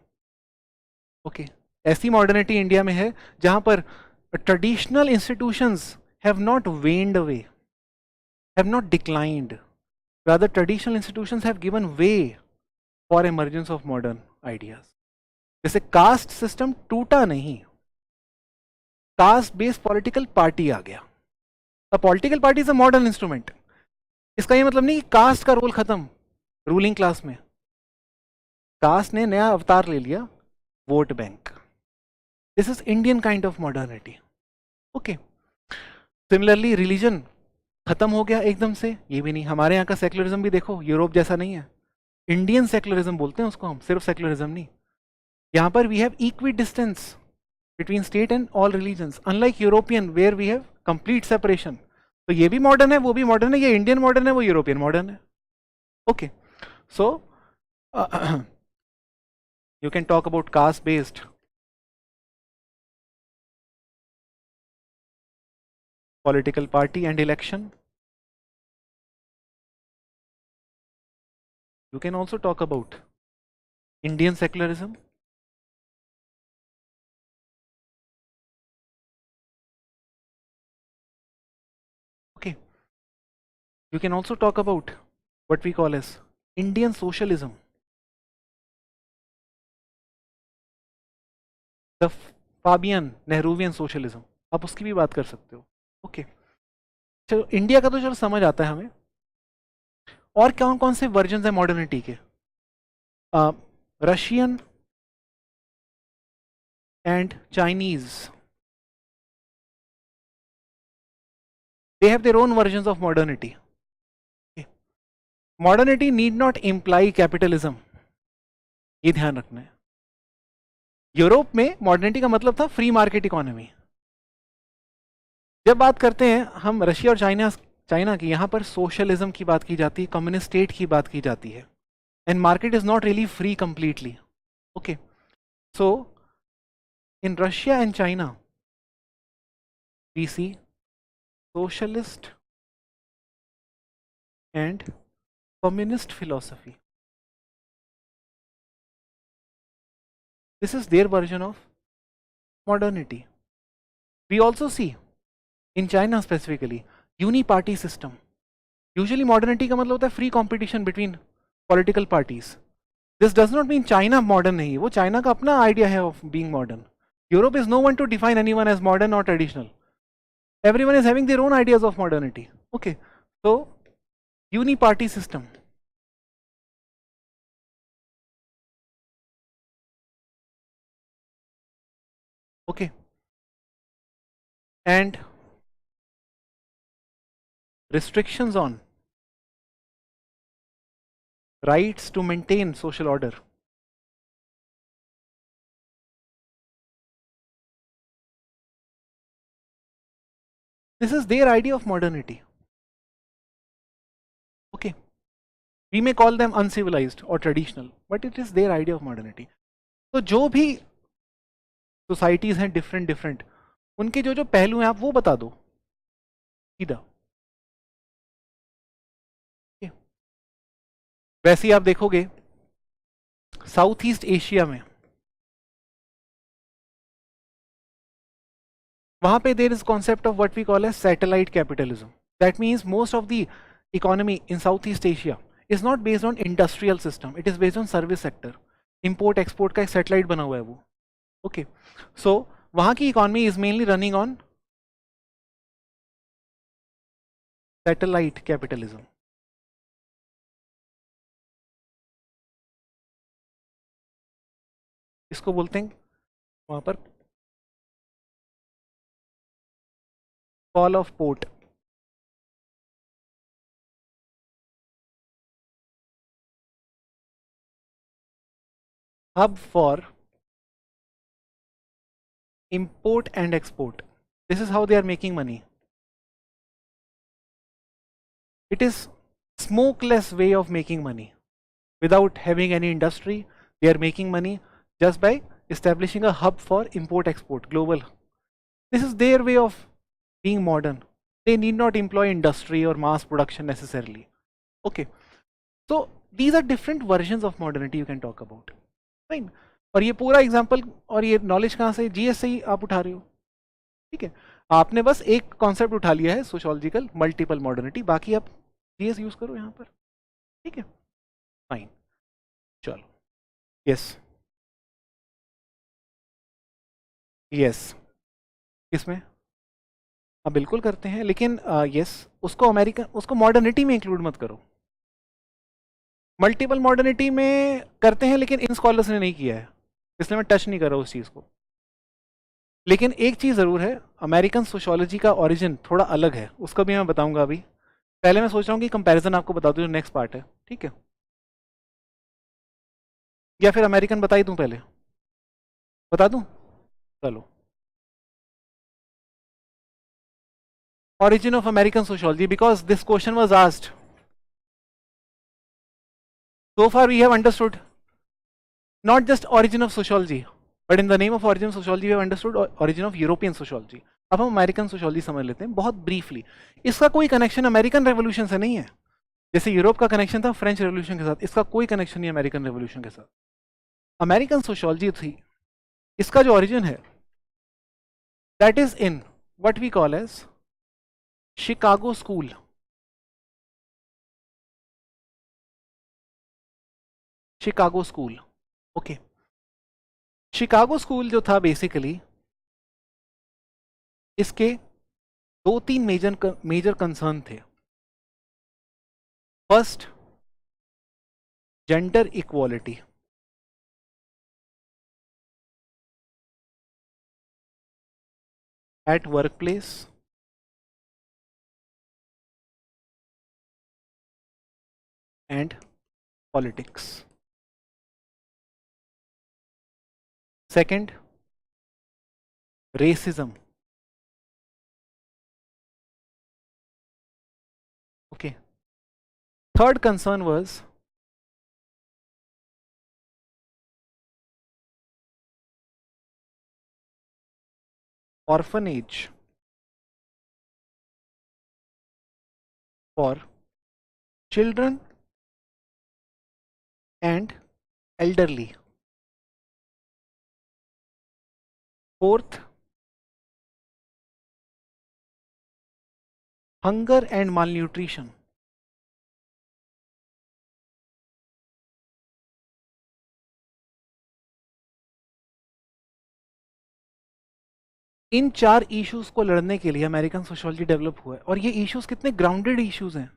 Okay, ऐसी modernity India में है जहां पर traditional institutions have not waned away, have not declined. Rather, traditional institutions have given way for emergence of modern ideas. जैसे caste system टूटा नहीं, caste based political party आ गया. A political party is a modern instrument. इसका ये मतलब नहीं कि cast का रोल खत्म रूलिंग क्लास में. कास्ट ने नया अवतार ले लिया, vote bank. This is Indian kind of modernity. Okay, similarly religion खत्म हो गया एकदम से, ये भी नहीं. हमारे यहाँ का सेक्युलरिज्म भी देखो यूरोप जैसा नहीं है. इंडियन सेक्युलरिज्म बोलते हैं उसको हम, सिर्फ सेक्युलरिज्म नहीं. यहाँ पर we have equidistance between state and all religions, unlike European where we have complete separation. तो ये भी मॉडर्न है, वो भी मॉडर्न है. ये इंडियन मॉडर्न है, वो यूरोपियन मॉडर्न है. Okay, so you can talk about caste based political party and election. You can also talk about Indian secularism. Okay, you can also talk about what we call as Indian socialism. The Fabian Nehruvian socialism, आप उसकी भी बात कर सकते हो. Okay, चलो India का तो चलो समझ आता है हमें. और कौन कौन से वर्जन है मॉडर्निटी के? Russian and Chinese, they have their own versions of modernity. Okay. Modernity need not imply capitalism, ये ध्यान रखना है. यूरोप में मॉडर्निटी का मतलब था फ्री मार्केट इकोनॉमी. जब बात करते हैं हम रशिया और चाइना की, यहाँ पर सोशलिज्म की बात की जाती है, कम्युनिस्ट स्टेट की बात की जाती है. And market is not really free completely. Okay, so in Russia and China we see socialist and communist philosophy. This is their version of modernity. We also see in China specifically uni-party system. Usually modernity का मतलब होता है free competition between political parties. This does not mean China modern नहीं है, वो China का अपना idea है of being modern. Europe is no one to define anyone as modern or traditional. Everyone is having their own ideas of modernity. Okay, so uni-party system. Okay, and restrictions on rights to maintain social order. This is their idea of modernity. Okay, we may call them uncivilized or traditional, but it is their idea of modernity. तो जो भी societies हैं different, उनके जो जो पहलू हैं आप वो बता दो सीधा. वैसे ही आप देखोगे साउथ ईस्ट एशिया में वहाँ पे there is concept of what we call as satellite capitalism. That means most of the economy in South East Asia is not based on industrial system, it is based on service sector. Import export का एक satellite बना हुआ है वो. Okay, सो वहाँ की economy is mainly running on satellite capitalism. इसको बोलते हैं वहाँ पर call of port. hub for import and export. This is how they are making money. It is smokeless way of making money. Without having any industry, they are making money just by establishing a hub for import export global. This is their way of being modern. They need not employ industry or mass production necessarily. Okay, so these are different versions of modernity you can talk about. Fine. और ये पूरा example और ये knowledge कहाँ से, GS से ही आप उठा रहे हो. ठीक है, आपने बस एक कॉन्सेप्ट उठा लिया है सोशियोलॉजिकल मल्टीपल मॉडर्निटी, बाकी आप जीएस यूज करो यहाँ पर. ठीक है, फाइन. चलो, यस यस, किसमें? हाँ बिल्कुल करते हैं, लेकिन यस उसको अमेरिकन, उसको मॉडर्निटी में इंक्लूड मत करो. मल्टीपल मॉडर्निटी में करते हैं लेकिन इन स्कॉलर्स ने नहीं किया है, इसलिए मैं टच नहीं कर रहा उस चीज़ को. लेकिन एक चीज़ ज़रूर है, अमेरिकन सोशियोलॉजी का ओरिजिन थोड़ा अलग है, उसका भी मैं बताऊंगा अभी. पहले मैं सोच रहा हूँ कि कंपैरिजन आपको बता दूँ जो नेक्स्ट पार्ट है. ठीक है, या फिर अमेरिकन बता ही दूँ, पहले बता दूँ? चलो, origin of American sociology, because this question was asked. So far we have understood not just origin of sociology, but in the name of origin of sociology we have understood origin of European sociology. अब हम American sociology समझ लेते हैं बहुत briefly. इसका कोई connection American revolution से नहीं है, जैसे यूरोप का कनेक्शन था फ्रेंच रेवोल्यूशन के साथ, इसका कोई कनेक्शन नहीं अमेरिकन रेवोल्यूशन के साथ. अमेरिकन सोशियोलॉजी थी, इसका जो ओरिजिन है that is in what we call as Chicago school. Chicago school, okay. Chicago school जो था बेसिकली, इसके दो तीन मेजर कंसर्न थे. First, gender equality. At work place and politics. Second, racism. Okay. Third concern was orphanage for children and elderly. Fourth, hunger and malnutrition. इन चार issues को लड़ने के लिए अमेरिकन सोशियोलॉजी डेवलप हुआ है. और ये इश्यूज कितने ग्राउंडेड इश्यूज हैं,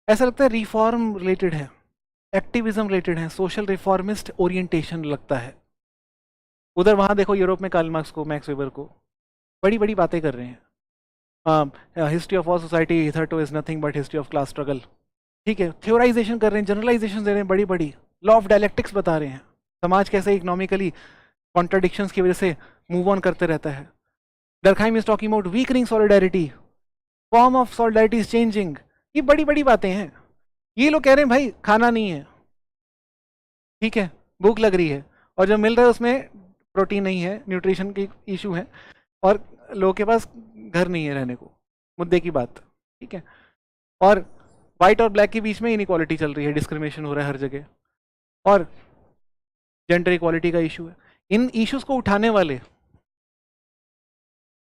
ऐसा लगता है रिफॉर्म रिलेटेड है, एक्टिविज्म रिलेटेड है, सोशल रिफॉर्मिस्ट ओरिएंटेशन लगता है. उधर वहां देखो यूरोप में कार्ल मार्क्स को, मैक्स वेबर को, बड़ी बड़ी बातें कर रहे हैं. History of all society hitherto is nothing but history of class struggle. ठीक है, थ्योराइजेशन कर रहे हैं, जनरलाइजेशन दे रहे हैं बड़ी बड़ी, लॉ ऑफ डायलेक्टिक्स बता रहे हैं, समाज कैसे इकोनॉमिकली कॉन्ट्राडिक्शंस की वजह से मूव ऑन करते रहता है. Durkheim is talking about weakening solidarity, form of solidarity is changing. ये बड़ी बड़ी बातें हैं. ये लोग कह रहे हैं भाई खाना नहीं है, ठीक है, भूख लग रही है, और जो मिल रहा है उसमें प्रोटीन नहीं है, न्यूट्रिशन की इशू है, और लोगों के पास घर नहीं है रहने को, मुद्दे की बात. ठीक है, और वाइट और ब्लैक के बीच में इनइक्वालिटी चल रही है, डिस्क्रिमिनेशन हो रहा है हर जगह, और जेंडर इक्वालिटी का इशू है. इन इश्यूज को उठाने वाले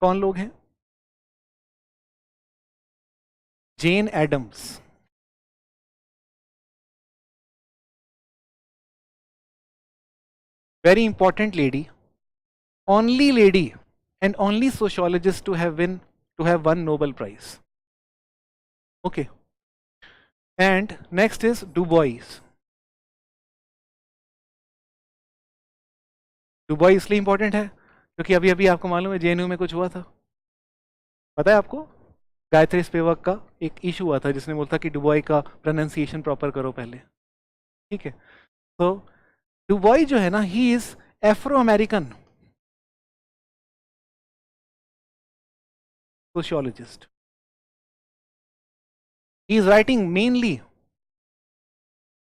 कौन लोग हैं? जेन Adams, very important lady, only lady and only sociologist to have won Nobel Prize. Okay. And next is Du Bois. Du Bois इसलिए इंपॉर्टेंट है क्योंकि अभी अभी आपको मालूम है जेएनयू में कुछ हुआ था, पता है आपको? गायत्री स्पिवक का एक इशू हुआ था जिसने बोला था कि डुबॉय का प्रोनाउंसिएशन प्रॉपर करो पहले, ठीक है? तो डुबॉय जो है ना, he is Afro American sociologist. He is writing mainly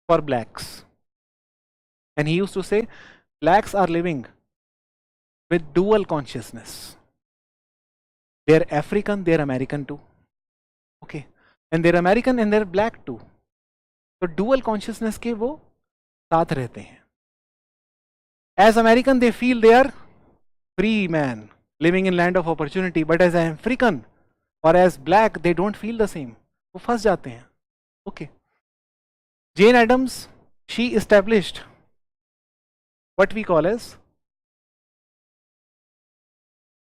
for blacks, and he used to say blacks are living with dual consciousness. They are African, they are American too. Okay, and they're American and they're black too. तो dual consciousness के वो साथ रहते हैं. As American they feel they are free man living in land of opportunity, but as African or as black they don't feel the same. वो फंस जाते हैं. Okay. Jane Addams, she established what we call as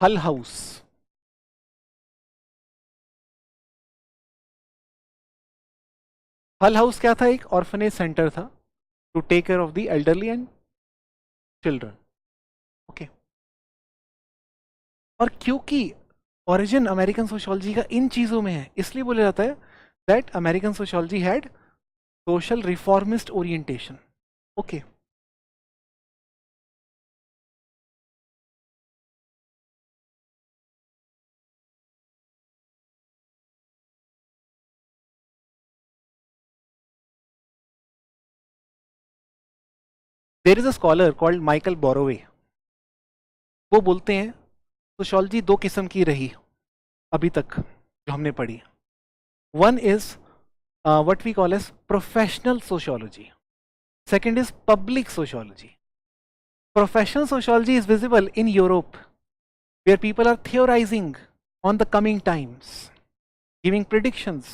Hull House. Hull House क्या था? एक orphanage centre था to take care of the elderly and children. Okay. और क्योंकि ओरिजिन अमेरिकन सोशियोलॉजी का इन चीजों में है, इसलिए बोला जाता है that American sociology had social reformist orientation. Okay. There is a scholar called Michael Burawoy. वो बोलते हैं सोशियोलॉजी दो किस्म की रही अभी तक जो हमने पढ़ी. One is what we call as professional sociology. Second is public sociology. Professional sociology is visible in Europe, where people are theorizing on the coming times, giving predictions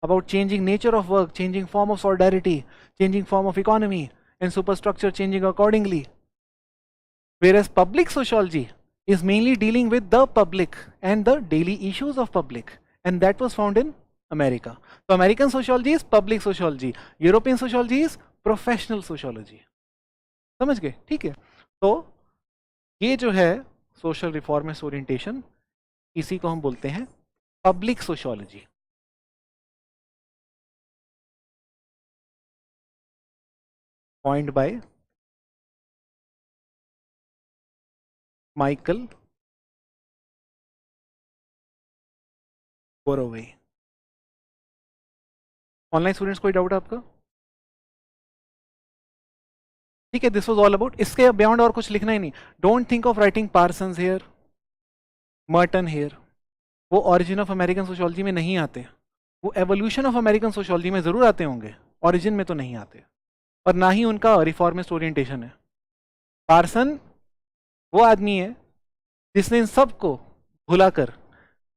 about changing nature of work, changing form of solidarity, changing form of economy, and superstructure changing accordingly. Whereas public sociology is mainly dealing with the public and the daily issues of public, and that was found in America. So American sociology is public sociology, European sociology is professional sociology. समझ गए? ठीक है. तो ये जो है social reformist orientation, इसी को हम बोलते हैं public sociology. Coined by Michael Burawoy. Online students कोई डाउट आपका? ठीक है. This was all about. इसके बियॉन्ड और कुछ लिखना ही नहीं. Don't think of writing Parsons here, Merton here. वो ओरिजिन ऑफ अमेरिकन सोशियोलॉजी में नहीं आते. वो एवोल्यूशन ऑफ अमेरिकन सोशियोलॉजी में जरूर आते होंगे, ओरिजिन में तो नहीं आते, और ना ही उनका रिफॉर्मिस्ट ओरिएंटेशन है. पार्सन वो आदमी है जिसने इन सब को भुलाकर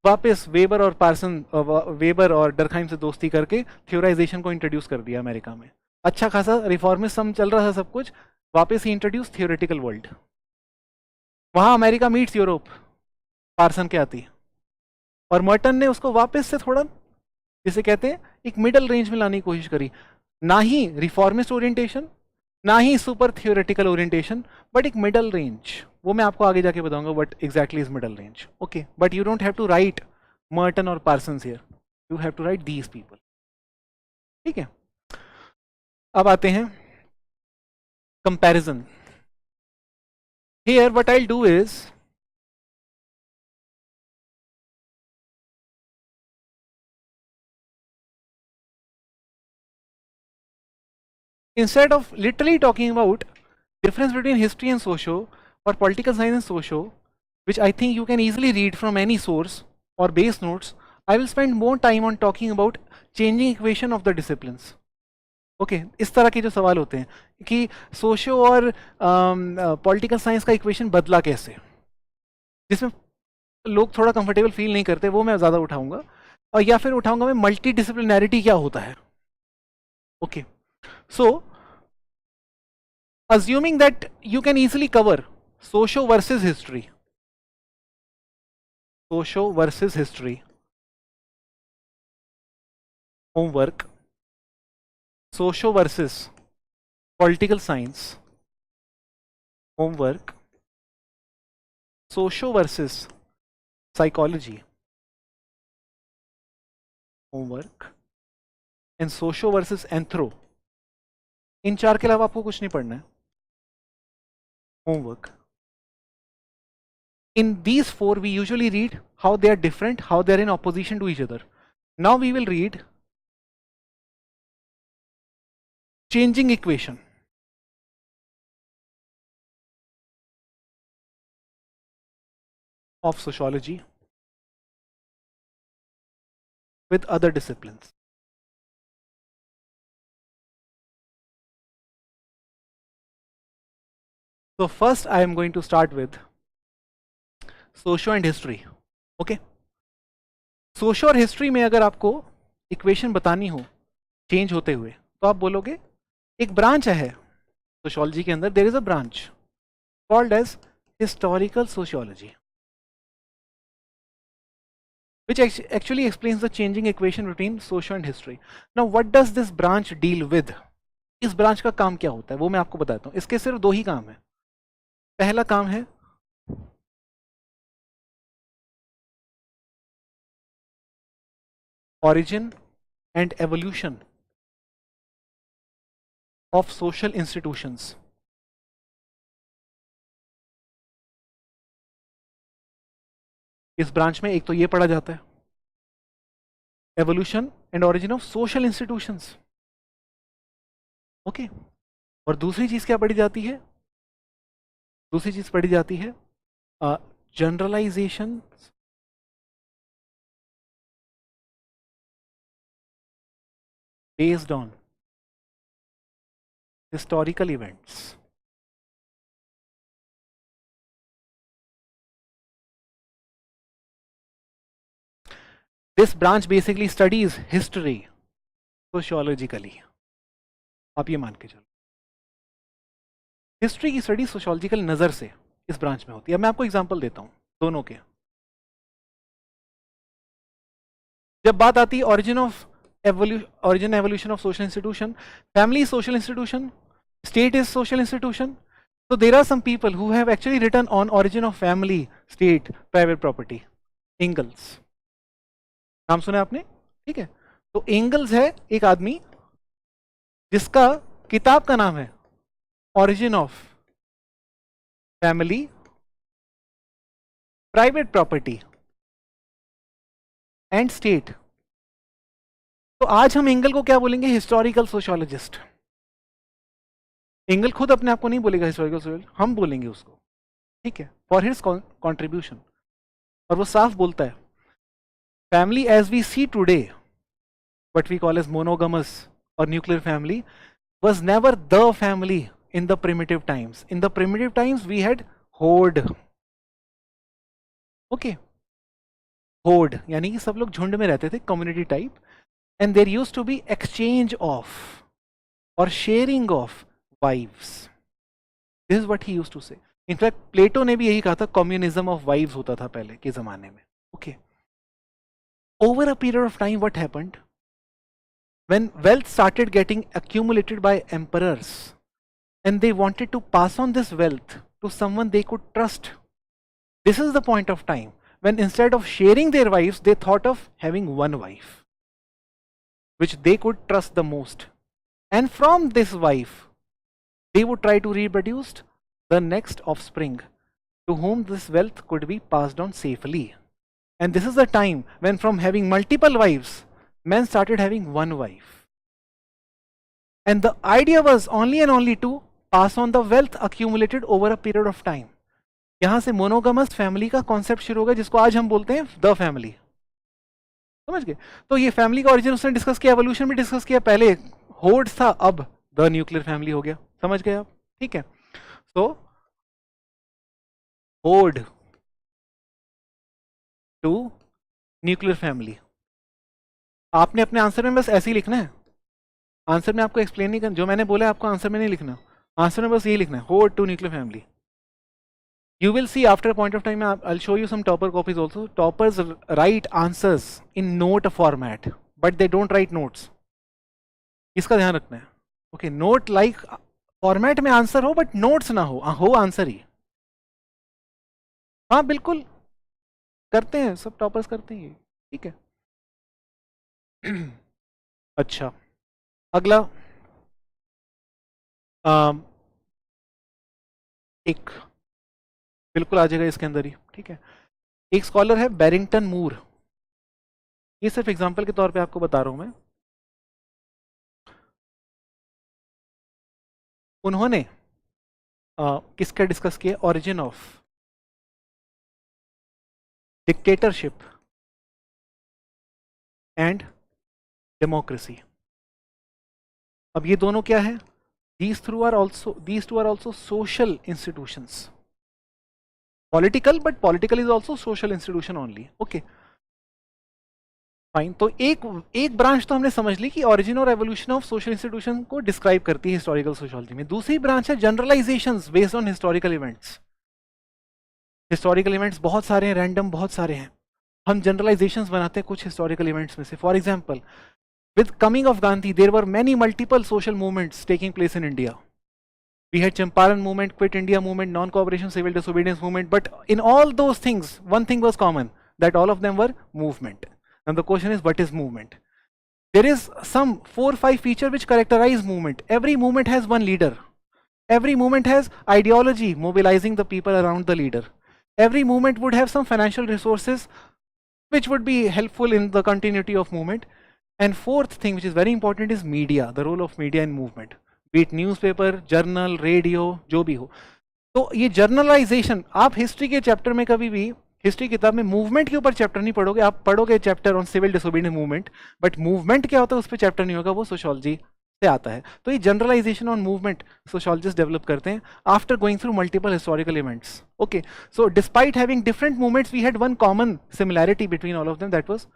वापस वेबर और वेबर और डरखाइम से दोस्ती करके थ्योराइजेशन को इंट्रोड्यूस कर दिया अमेरिका में. अच्छा खासा रिफॉर्मिज्म चल रहा था सब कुछ, वापस ही इंट्रोड्यूस थियोरेटिकल वर्ल्ड. वहां अमेरिका मीट्स यूरोप पार्सन के आती, और मर्टन ने उसको वापस से थोड़ा, जिसे कहते हैं, एक मिडल रेंज में लाने की कोशिश करी. ना ही रिफॉर्मिस्ट ओरिएंटेशन, ना ही सुपर थियोरेटिकल ओरिएंटेशन, बट एक मिडल रेंज. वो मैं आपको आगे जाके बताऊंगा what exactly is middle range. Okay, but you don't have to write Merton और Parsons here, you have to write these people. ठीक है. अब आते हैं comparison. Here what I will do is, instead of literally talking about difference between history and socio or political science and socio, which I think you can easily read from any source or base notes, I will spend more time on talking about changing equation of the disciplines. Okay, इस तरह के जो सवाल होते हैं कि socio और political science का इक्वेशन बदला कैसे, जिसमें लोग थोड़ा कंफर्टेबल फील नहीं करते, वो मैं ज़्यादा उठाऊंगा, और या फिर उठाऊंगा मैं मल्टी डिसिप्लिनैरिटी क्या होता है. Okay, so assuming that you can easily cover socio versus history, homework, socio versus political science, homework, socio versus psychology, homework, and socio versus anthro. इन चार के अलावा आपको कुछ नहीं पढ़ना है. Homework. In these four, we usually read how they are different, how they are in opposition to each other. Now we will read changing equation of sociology with other disciplines. So first I am going to start with socio and history. Okay, socio और history में अगर आपको equation बतानी हो change होते हुए, तो आप बोलोगे एक ब्रांच है सोशियोलॉजी के अंदर, there is a branch called as historical sociology, which actually explains the changing equation between social and history. Now what does this branch deal with? इस ब्रांच का काम क्या होता है वो मैं आपको बताता हूं. इसके सिर्फ दो ही काम है. पहला काम है origin and evolution of social institutions. इस ब्रांच में एक तो ये पढ़ा जाता है evolution and origin of social institutions. Okay, और दूसरी चीज क्या पढ़ी जाती है? दूसरी चीज पढ़ी जाती है generalisation based on historical events. This branch basically studies history sociologically. आप ये मान के चलो, हिस्ट्री की स्टडी सोशियोलॉजिकल नजर से इस ब्रांच में होती है. मैं आपको एग्जांपल देता हूं दोनों के. जब बात आती है origin evolution of social institution, family is social institution, state is social institution. So there are some people who have actually written on origin of family, state, private property. Engels, नाम सुना आपने? ठीक है, तो एंगल्स है एक आदमी जिसका किताब का नाम है origin of family, private property and state. तो आज हम एंगल को क्या बोलेंगे? Historical sociologist. एंगल खुद अपने आप को नहीं बोलेगा हिस्टोरिकल सोशियोलॉजिस्ट, हम बोलेंगे उसको. ठीक है, फॉर हिज कंट्रीब्यूशन. और वो साफ बोलता है family as we see today, what we call as monogamous और nuclear family, was never the family in the primitive times. In the primitive times we had horde. Okay, horde यानी कि सब लोग झुंड में रहते थे, community type, and there used to be exchange of or sharing of wives. This is what he used to say. In fact, प्लेटो ने भी यही कहा था, communism of wives होता था पहले के जमाने में. Okay, over a period of time what happened? When wealth started getting accumulated by emperors and they wanted to pass on this wealth to someone they could trust, this is the point of time when instead of sharing their wives, they thought of having one wife which they could trust the most, and from this wife they would try to reproduce the next offspring to whom this wealth could be passed on safely. And this is the time when from having multiple wives, men started having one wife, and the idea was only and only to pass on the wealth accumulated over a period of time. यहां से monogamous family का concept शुरू हो गया, जिसको आज हम बोलते हैं द फैमिली. समझ गए? तो ये फैमिली का ओरिजिन उसने डिस्कस किया, एवोल्यूशन भी डिस्कस किया. पहले होर्ड्स था, अब द न्यूक्लियर फैमिली हो गया. समझ गए आप? ठीक है, तो होर्ड टू न्यूक्लियर फैमिली। आपने अपने आंसर में बस ऐसे ही लिखना है, आंसर में आपको एक्सप्लेन नहीं करना, जो मैंने बोला आपको आंसर में नहीं लिखना, आंसर में बस यही लिखना है, होड to nuclear family. You will see after a point of time, I'll show you some topper copies also. Toppers write answers in note format, but they don't write notes. इसका ध्यान रखना है। Okay, note like फॉर्मेट में answer हो but notes ना हो answer ही। हाँ बिल्कुल करते हैं, सब टॉपर्स करते हैं, ठीक है। अच्छा, अगला एक बिल्कुल आ जाएगा इसके अंदर ही, ठीक है। एक स्कॉलर है बैरिंगटन मूर, ये सिर्फ एग्जांपल के तौर पे आपको बता रहा हूं मैं। उन्होंने किसका डिस्कस किया, origin of dictatorship and democracy. अब ये दोनों क्या है, these two are also social institutions, political, but political is also social institution only, okay fine. तो एक ब्रांच तो हमने समझ ली कि ओरिजिन और एवोल्यूशन ऑफ सोशल इंस्टीट्यूशन को डिस्क्राइब करती है हिस्टोरिकल सोशियोलॉजी में। दूसरी ब्रांच है generalisations based on historical events. Historical events बहुत सारे हैं, रैंडम बहुत सारे हैं, हम जनरलाइजेशंस बनाते हैं कुछ हिस्टोरिकल इवेंट्स में से। For example, with coming of Gandhi, there were many multiple social movements taking place in India. We had Champaran movement, Quit India movement, non-cooperation, civil disobedience movement, but in all those things, one thing was common, that all of them were movement. And the question is, what is movement? There is some 4 or 5 features which characterize movement. Every movement has one leader. Every movement has ideology mobilizing the people around the leader. Every movement would have some financial resources which would be helpful in the continuity of movement. And fourth thing which is very important is media, the role of media in movement, be it newspaper, journal, radio, जो भी हो। तो ये journalisation, आप history के chapter में कभी भी हिस्ट्री किताब में मूवमेंट के ऊपर चैप्टर नहीं पढ़ोगे, आप पढ़ोगे chapter on civil disobedience movement, but movement क्या होता है उस पर चैप्टर नहीं होगा, वो सोशियोलॉजी से आता है। तो ये generalisation on movement sociologist develop करते हैं after going through multiple historical events. Okay, so despite having different movements, we had one common similarity between all of them, that was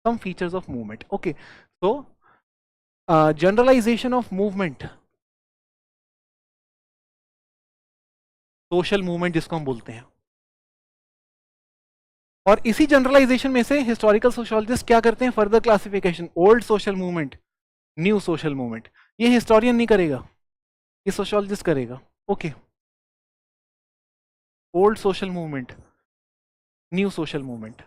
some features of movement. Okay, so generalization of movement, social movement जिसको हम बोलते हैं। और इसी generalisation में से historical sociologist क्या करते हैं, further classification, old social movement, new social movement. ये हिस्टोरियन नहीं करेगा, ये सोशियोलॉजिस्ट करेगा। Okay, old social movement, new social movement.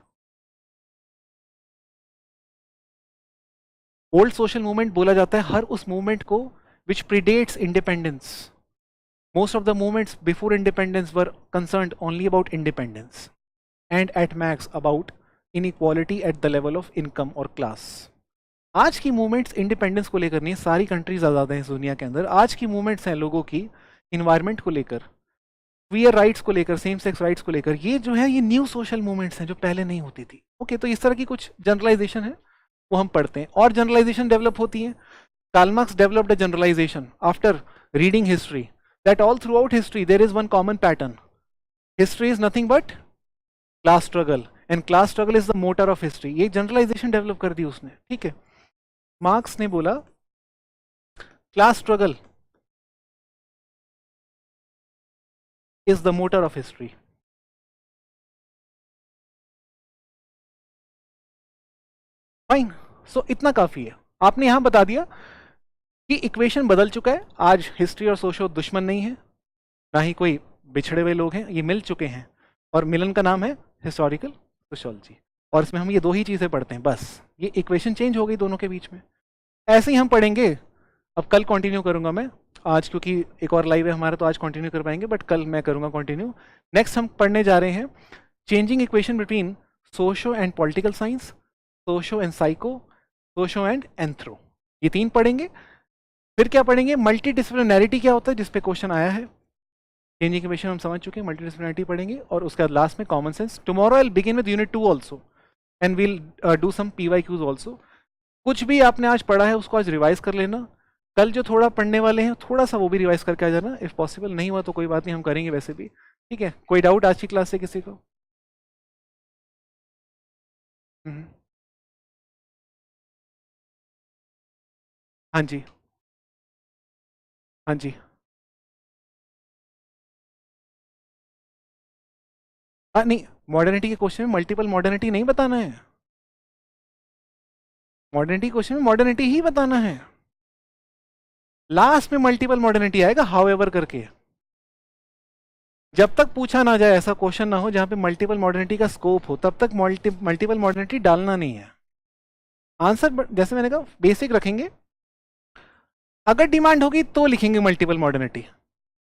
Old social movement बोला जाता है हर उस मूवमेंट को which predates independence. Most of the movements before independence were concerned only about independence and at max about inequality at the level of income और class. आज की movements independence को लेकर नहीं, सारी कंट्रीज आज़ाद हैं इस दुनिया के अंदर। आज की मूवमेंट्स हैं लोगों की इन्वायरमेंट को लेकर, क्वियर राइट्स को लेकर, सेम सेक्स राइट्स को लेकर। ये जो है ये न्यू सोशल मूवमेंट्स हैं जो पहले नहीं होती थी। ओके, तो इस तरह की कुछ जनरलाइजेशन है वो हम पढ़ते हैं, और जनरलाइजेशन डेवलप होती है। Karl Marx developed a generalization after reading history that all throughout history there is one common pattern, history is nothing but class struggle and class struggle is the motor of history. ये generalization develop कर दी उसने, ठीक है। Marx ने बोला class struggle is the motor of history. Fine, so इतना काफी है। आपने यहां बता दिया कि इक्वेशन बदल चुका है, आज हिस्ट्री और सोशो दुश्मन नहीं है, ना ही कोई बिछड़े हुए लोग हैं, ये मिल चुके हैं, और मिलन का नाम है हिस्टोरिकल सोशियोलॉजी। और इसमें हम ये दो ही चीजें पढ़ते हैं बस, ये इक्वेशन चेंज हो गई दोनों के बीच में। ऐसे ही हम पढ़ेंगे, अब कल कंटिन्यू करूंगा मैं, आज क्योंकि एक और लाइव है हमारा तो आज कंटिन्यू कर पाएंगे, बट कल मैं करूंगा कंटिन्यू। नेक्स्ट हम पढ़ने जा रहे हैं changing equation between socio and political science, socio and psycho, socio and anthro, ये 3 पढ़ेंगे। फिर क्या पढ़ेंगे, मल्टी डिसिप्लिनैरिटी क्या होता है, जिसपे क्वेश्चन आया है। चेंजिंग इक्वेशन हम समझ चुके हैं, मल्टी डिसिप्लिनैरिटी पढ़ेंगे, और उसके बाद लास्ट में common sense. Tomorrow I will begin with unit 2 also and will do some PYQs also. कुछ भी आपने आज पढ़ा है उसको आज रिवाइज कर लेना, कल जो थोड़ा पढ़ने वाले हैं थोड़ा सा वो भी रिवाइज करके आ जाना, इफ पॉसिबल। नहीं हुआ तो कोई बात नहीं, हम करेंगे वैसे भी, ठीक है। कोई डाउट आज की क्लास से किसी को? हम्म, हाँ जी, हाँ जी। नहीं, मॉडर्निटी के क्वेश्चन में मल्टीपल मॉडर्निटी नहीं बताना है। मॉडर्निटी क्वेश्चन में मॉडर्निटी ही बताना है। लास्ट में मल्टीपल मॉडर्निटी आएगा हाउ करके। जब तक पूछा ना जाए, ऐसा क्वेश्चन ना हो जहां पे मल्टीपल मॉडर्निटी का स्कोप हो, तब तक मल्टीपल मॉडर्निटी डालना नहीं है। आंसर जैसे मैंने कहा बेसिक रखेंगे, अगर डिमांड होगी तो लिखेंगे मल्टीपल मॉडर्निटी।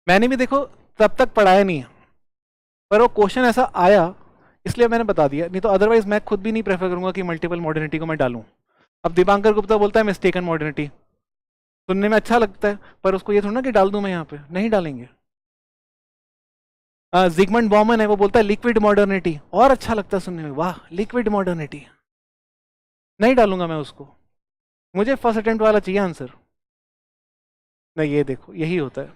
मैंने भी देखो तब तक पढ़ाया नहीं है, पर वो क्वेश्चन ऐसा आया इसलिए मैंने बता दिया, नहीं तो अदरवाइज मैं खुद भी नहीं प्रेफर करूंगा कि मल्टीपल मॉडर्निटी को मैं डालूं। अब दीपांकर गुप्ता बोलता है मिस्टेकन मॉडर्निटी, सुनने में अच्छा लगता है, पर उसको ये थोड़ा ना कि डाल दूं मैं यहाँ पे, नहीं डालेंगे। जिगमंड बॉमन है, वो बोलता है लिक्विड मॉडर्निटी, और अच्छा लगता है सुनने में, वाह लिक्विड मॉडर्निटी। नहीं डालूंगा मैं उसको, मुझे फर्स्ट अटेम्प्ट वाला चाहिए आंसर। नहीं, ये देखो यही होता है,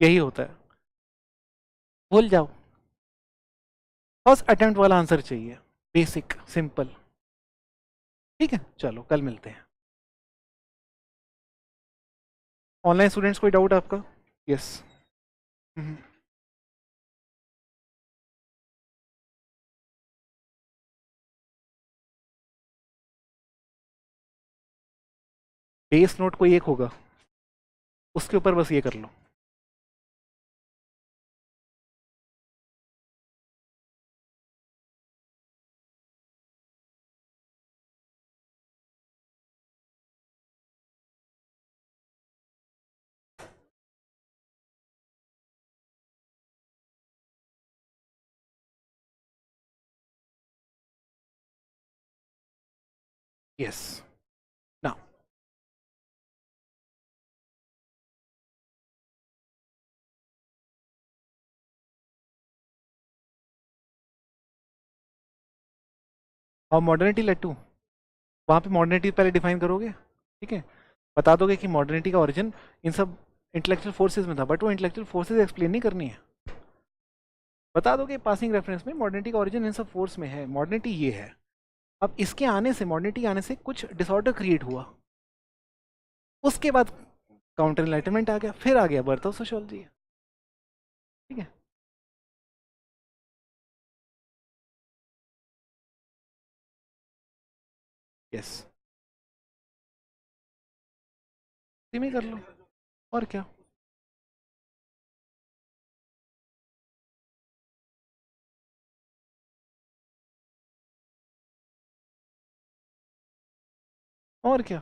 यही होता है, भूल जाओ। फर्स्ट अटेम्प्ट वाला आंसर चाहिए, बेसिक सिंपल। ठीक है, चलो कल मिलते हैं। ऑनलाइन स्टूडेंट्स कोई डाउट आपका? यस। बेस नोट कोई एक होगा, उसके ऊपर बस ये कर लो। यस। ना, और मॉडर्निटी लेटू, वहां पे मॉडर्निटी पहले डिफाइन करोगे, ठीक है, बता दोगे कि मॉडर्निटी का ओरिजिन इन सब इंटेलेक्चुअल फोर्सेज में था, बट वो इंटेलेक्चुअल फोर्सेज एक्सप्लेन नहीं करनी है। बता दोगे पासिंग रेफरेंस में मॉडर्निटी का ओरिजिन इन सब फोर्स में है, मॉडर्निटी ये है। अब इसके आने से, मॉडर्निटी आने से कुछ डिसऑर्डर क्रिएट हुआ, उसके बाद काउंटर एनलाइटमेंट आ गया, फिर आ गया बर्थ ऑफ सोशियोलॉजी। ठीक है। यस, इसी में कर लो, और क्या। और क्या।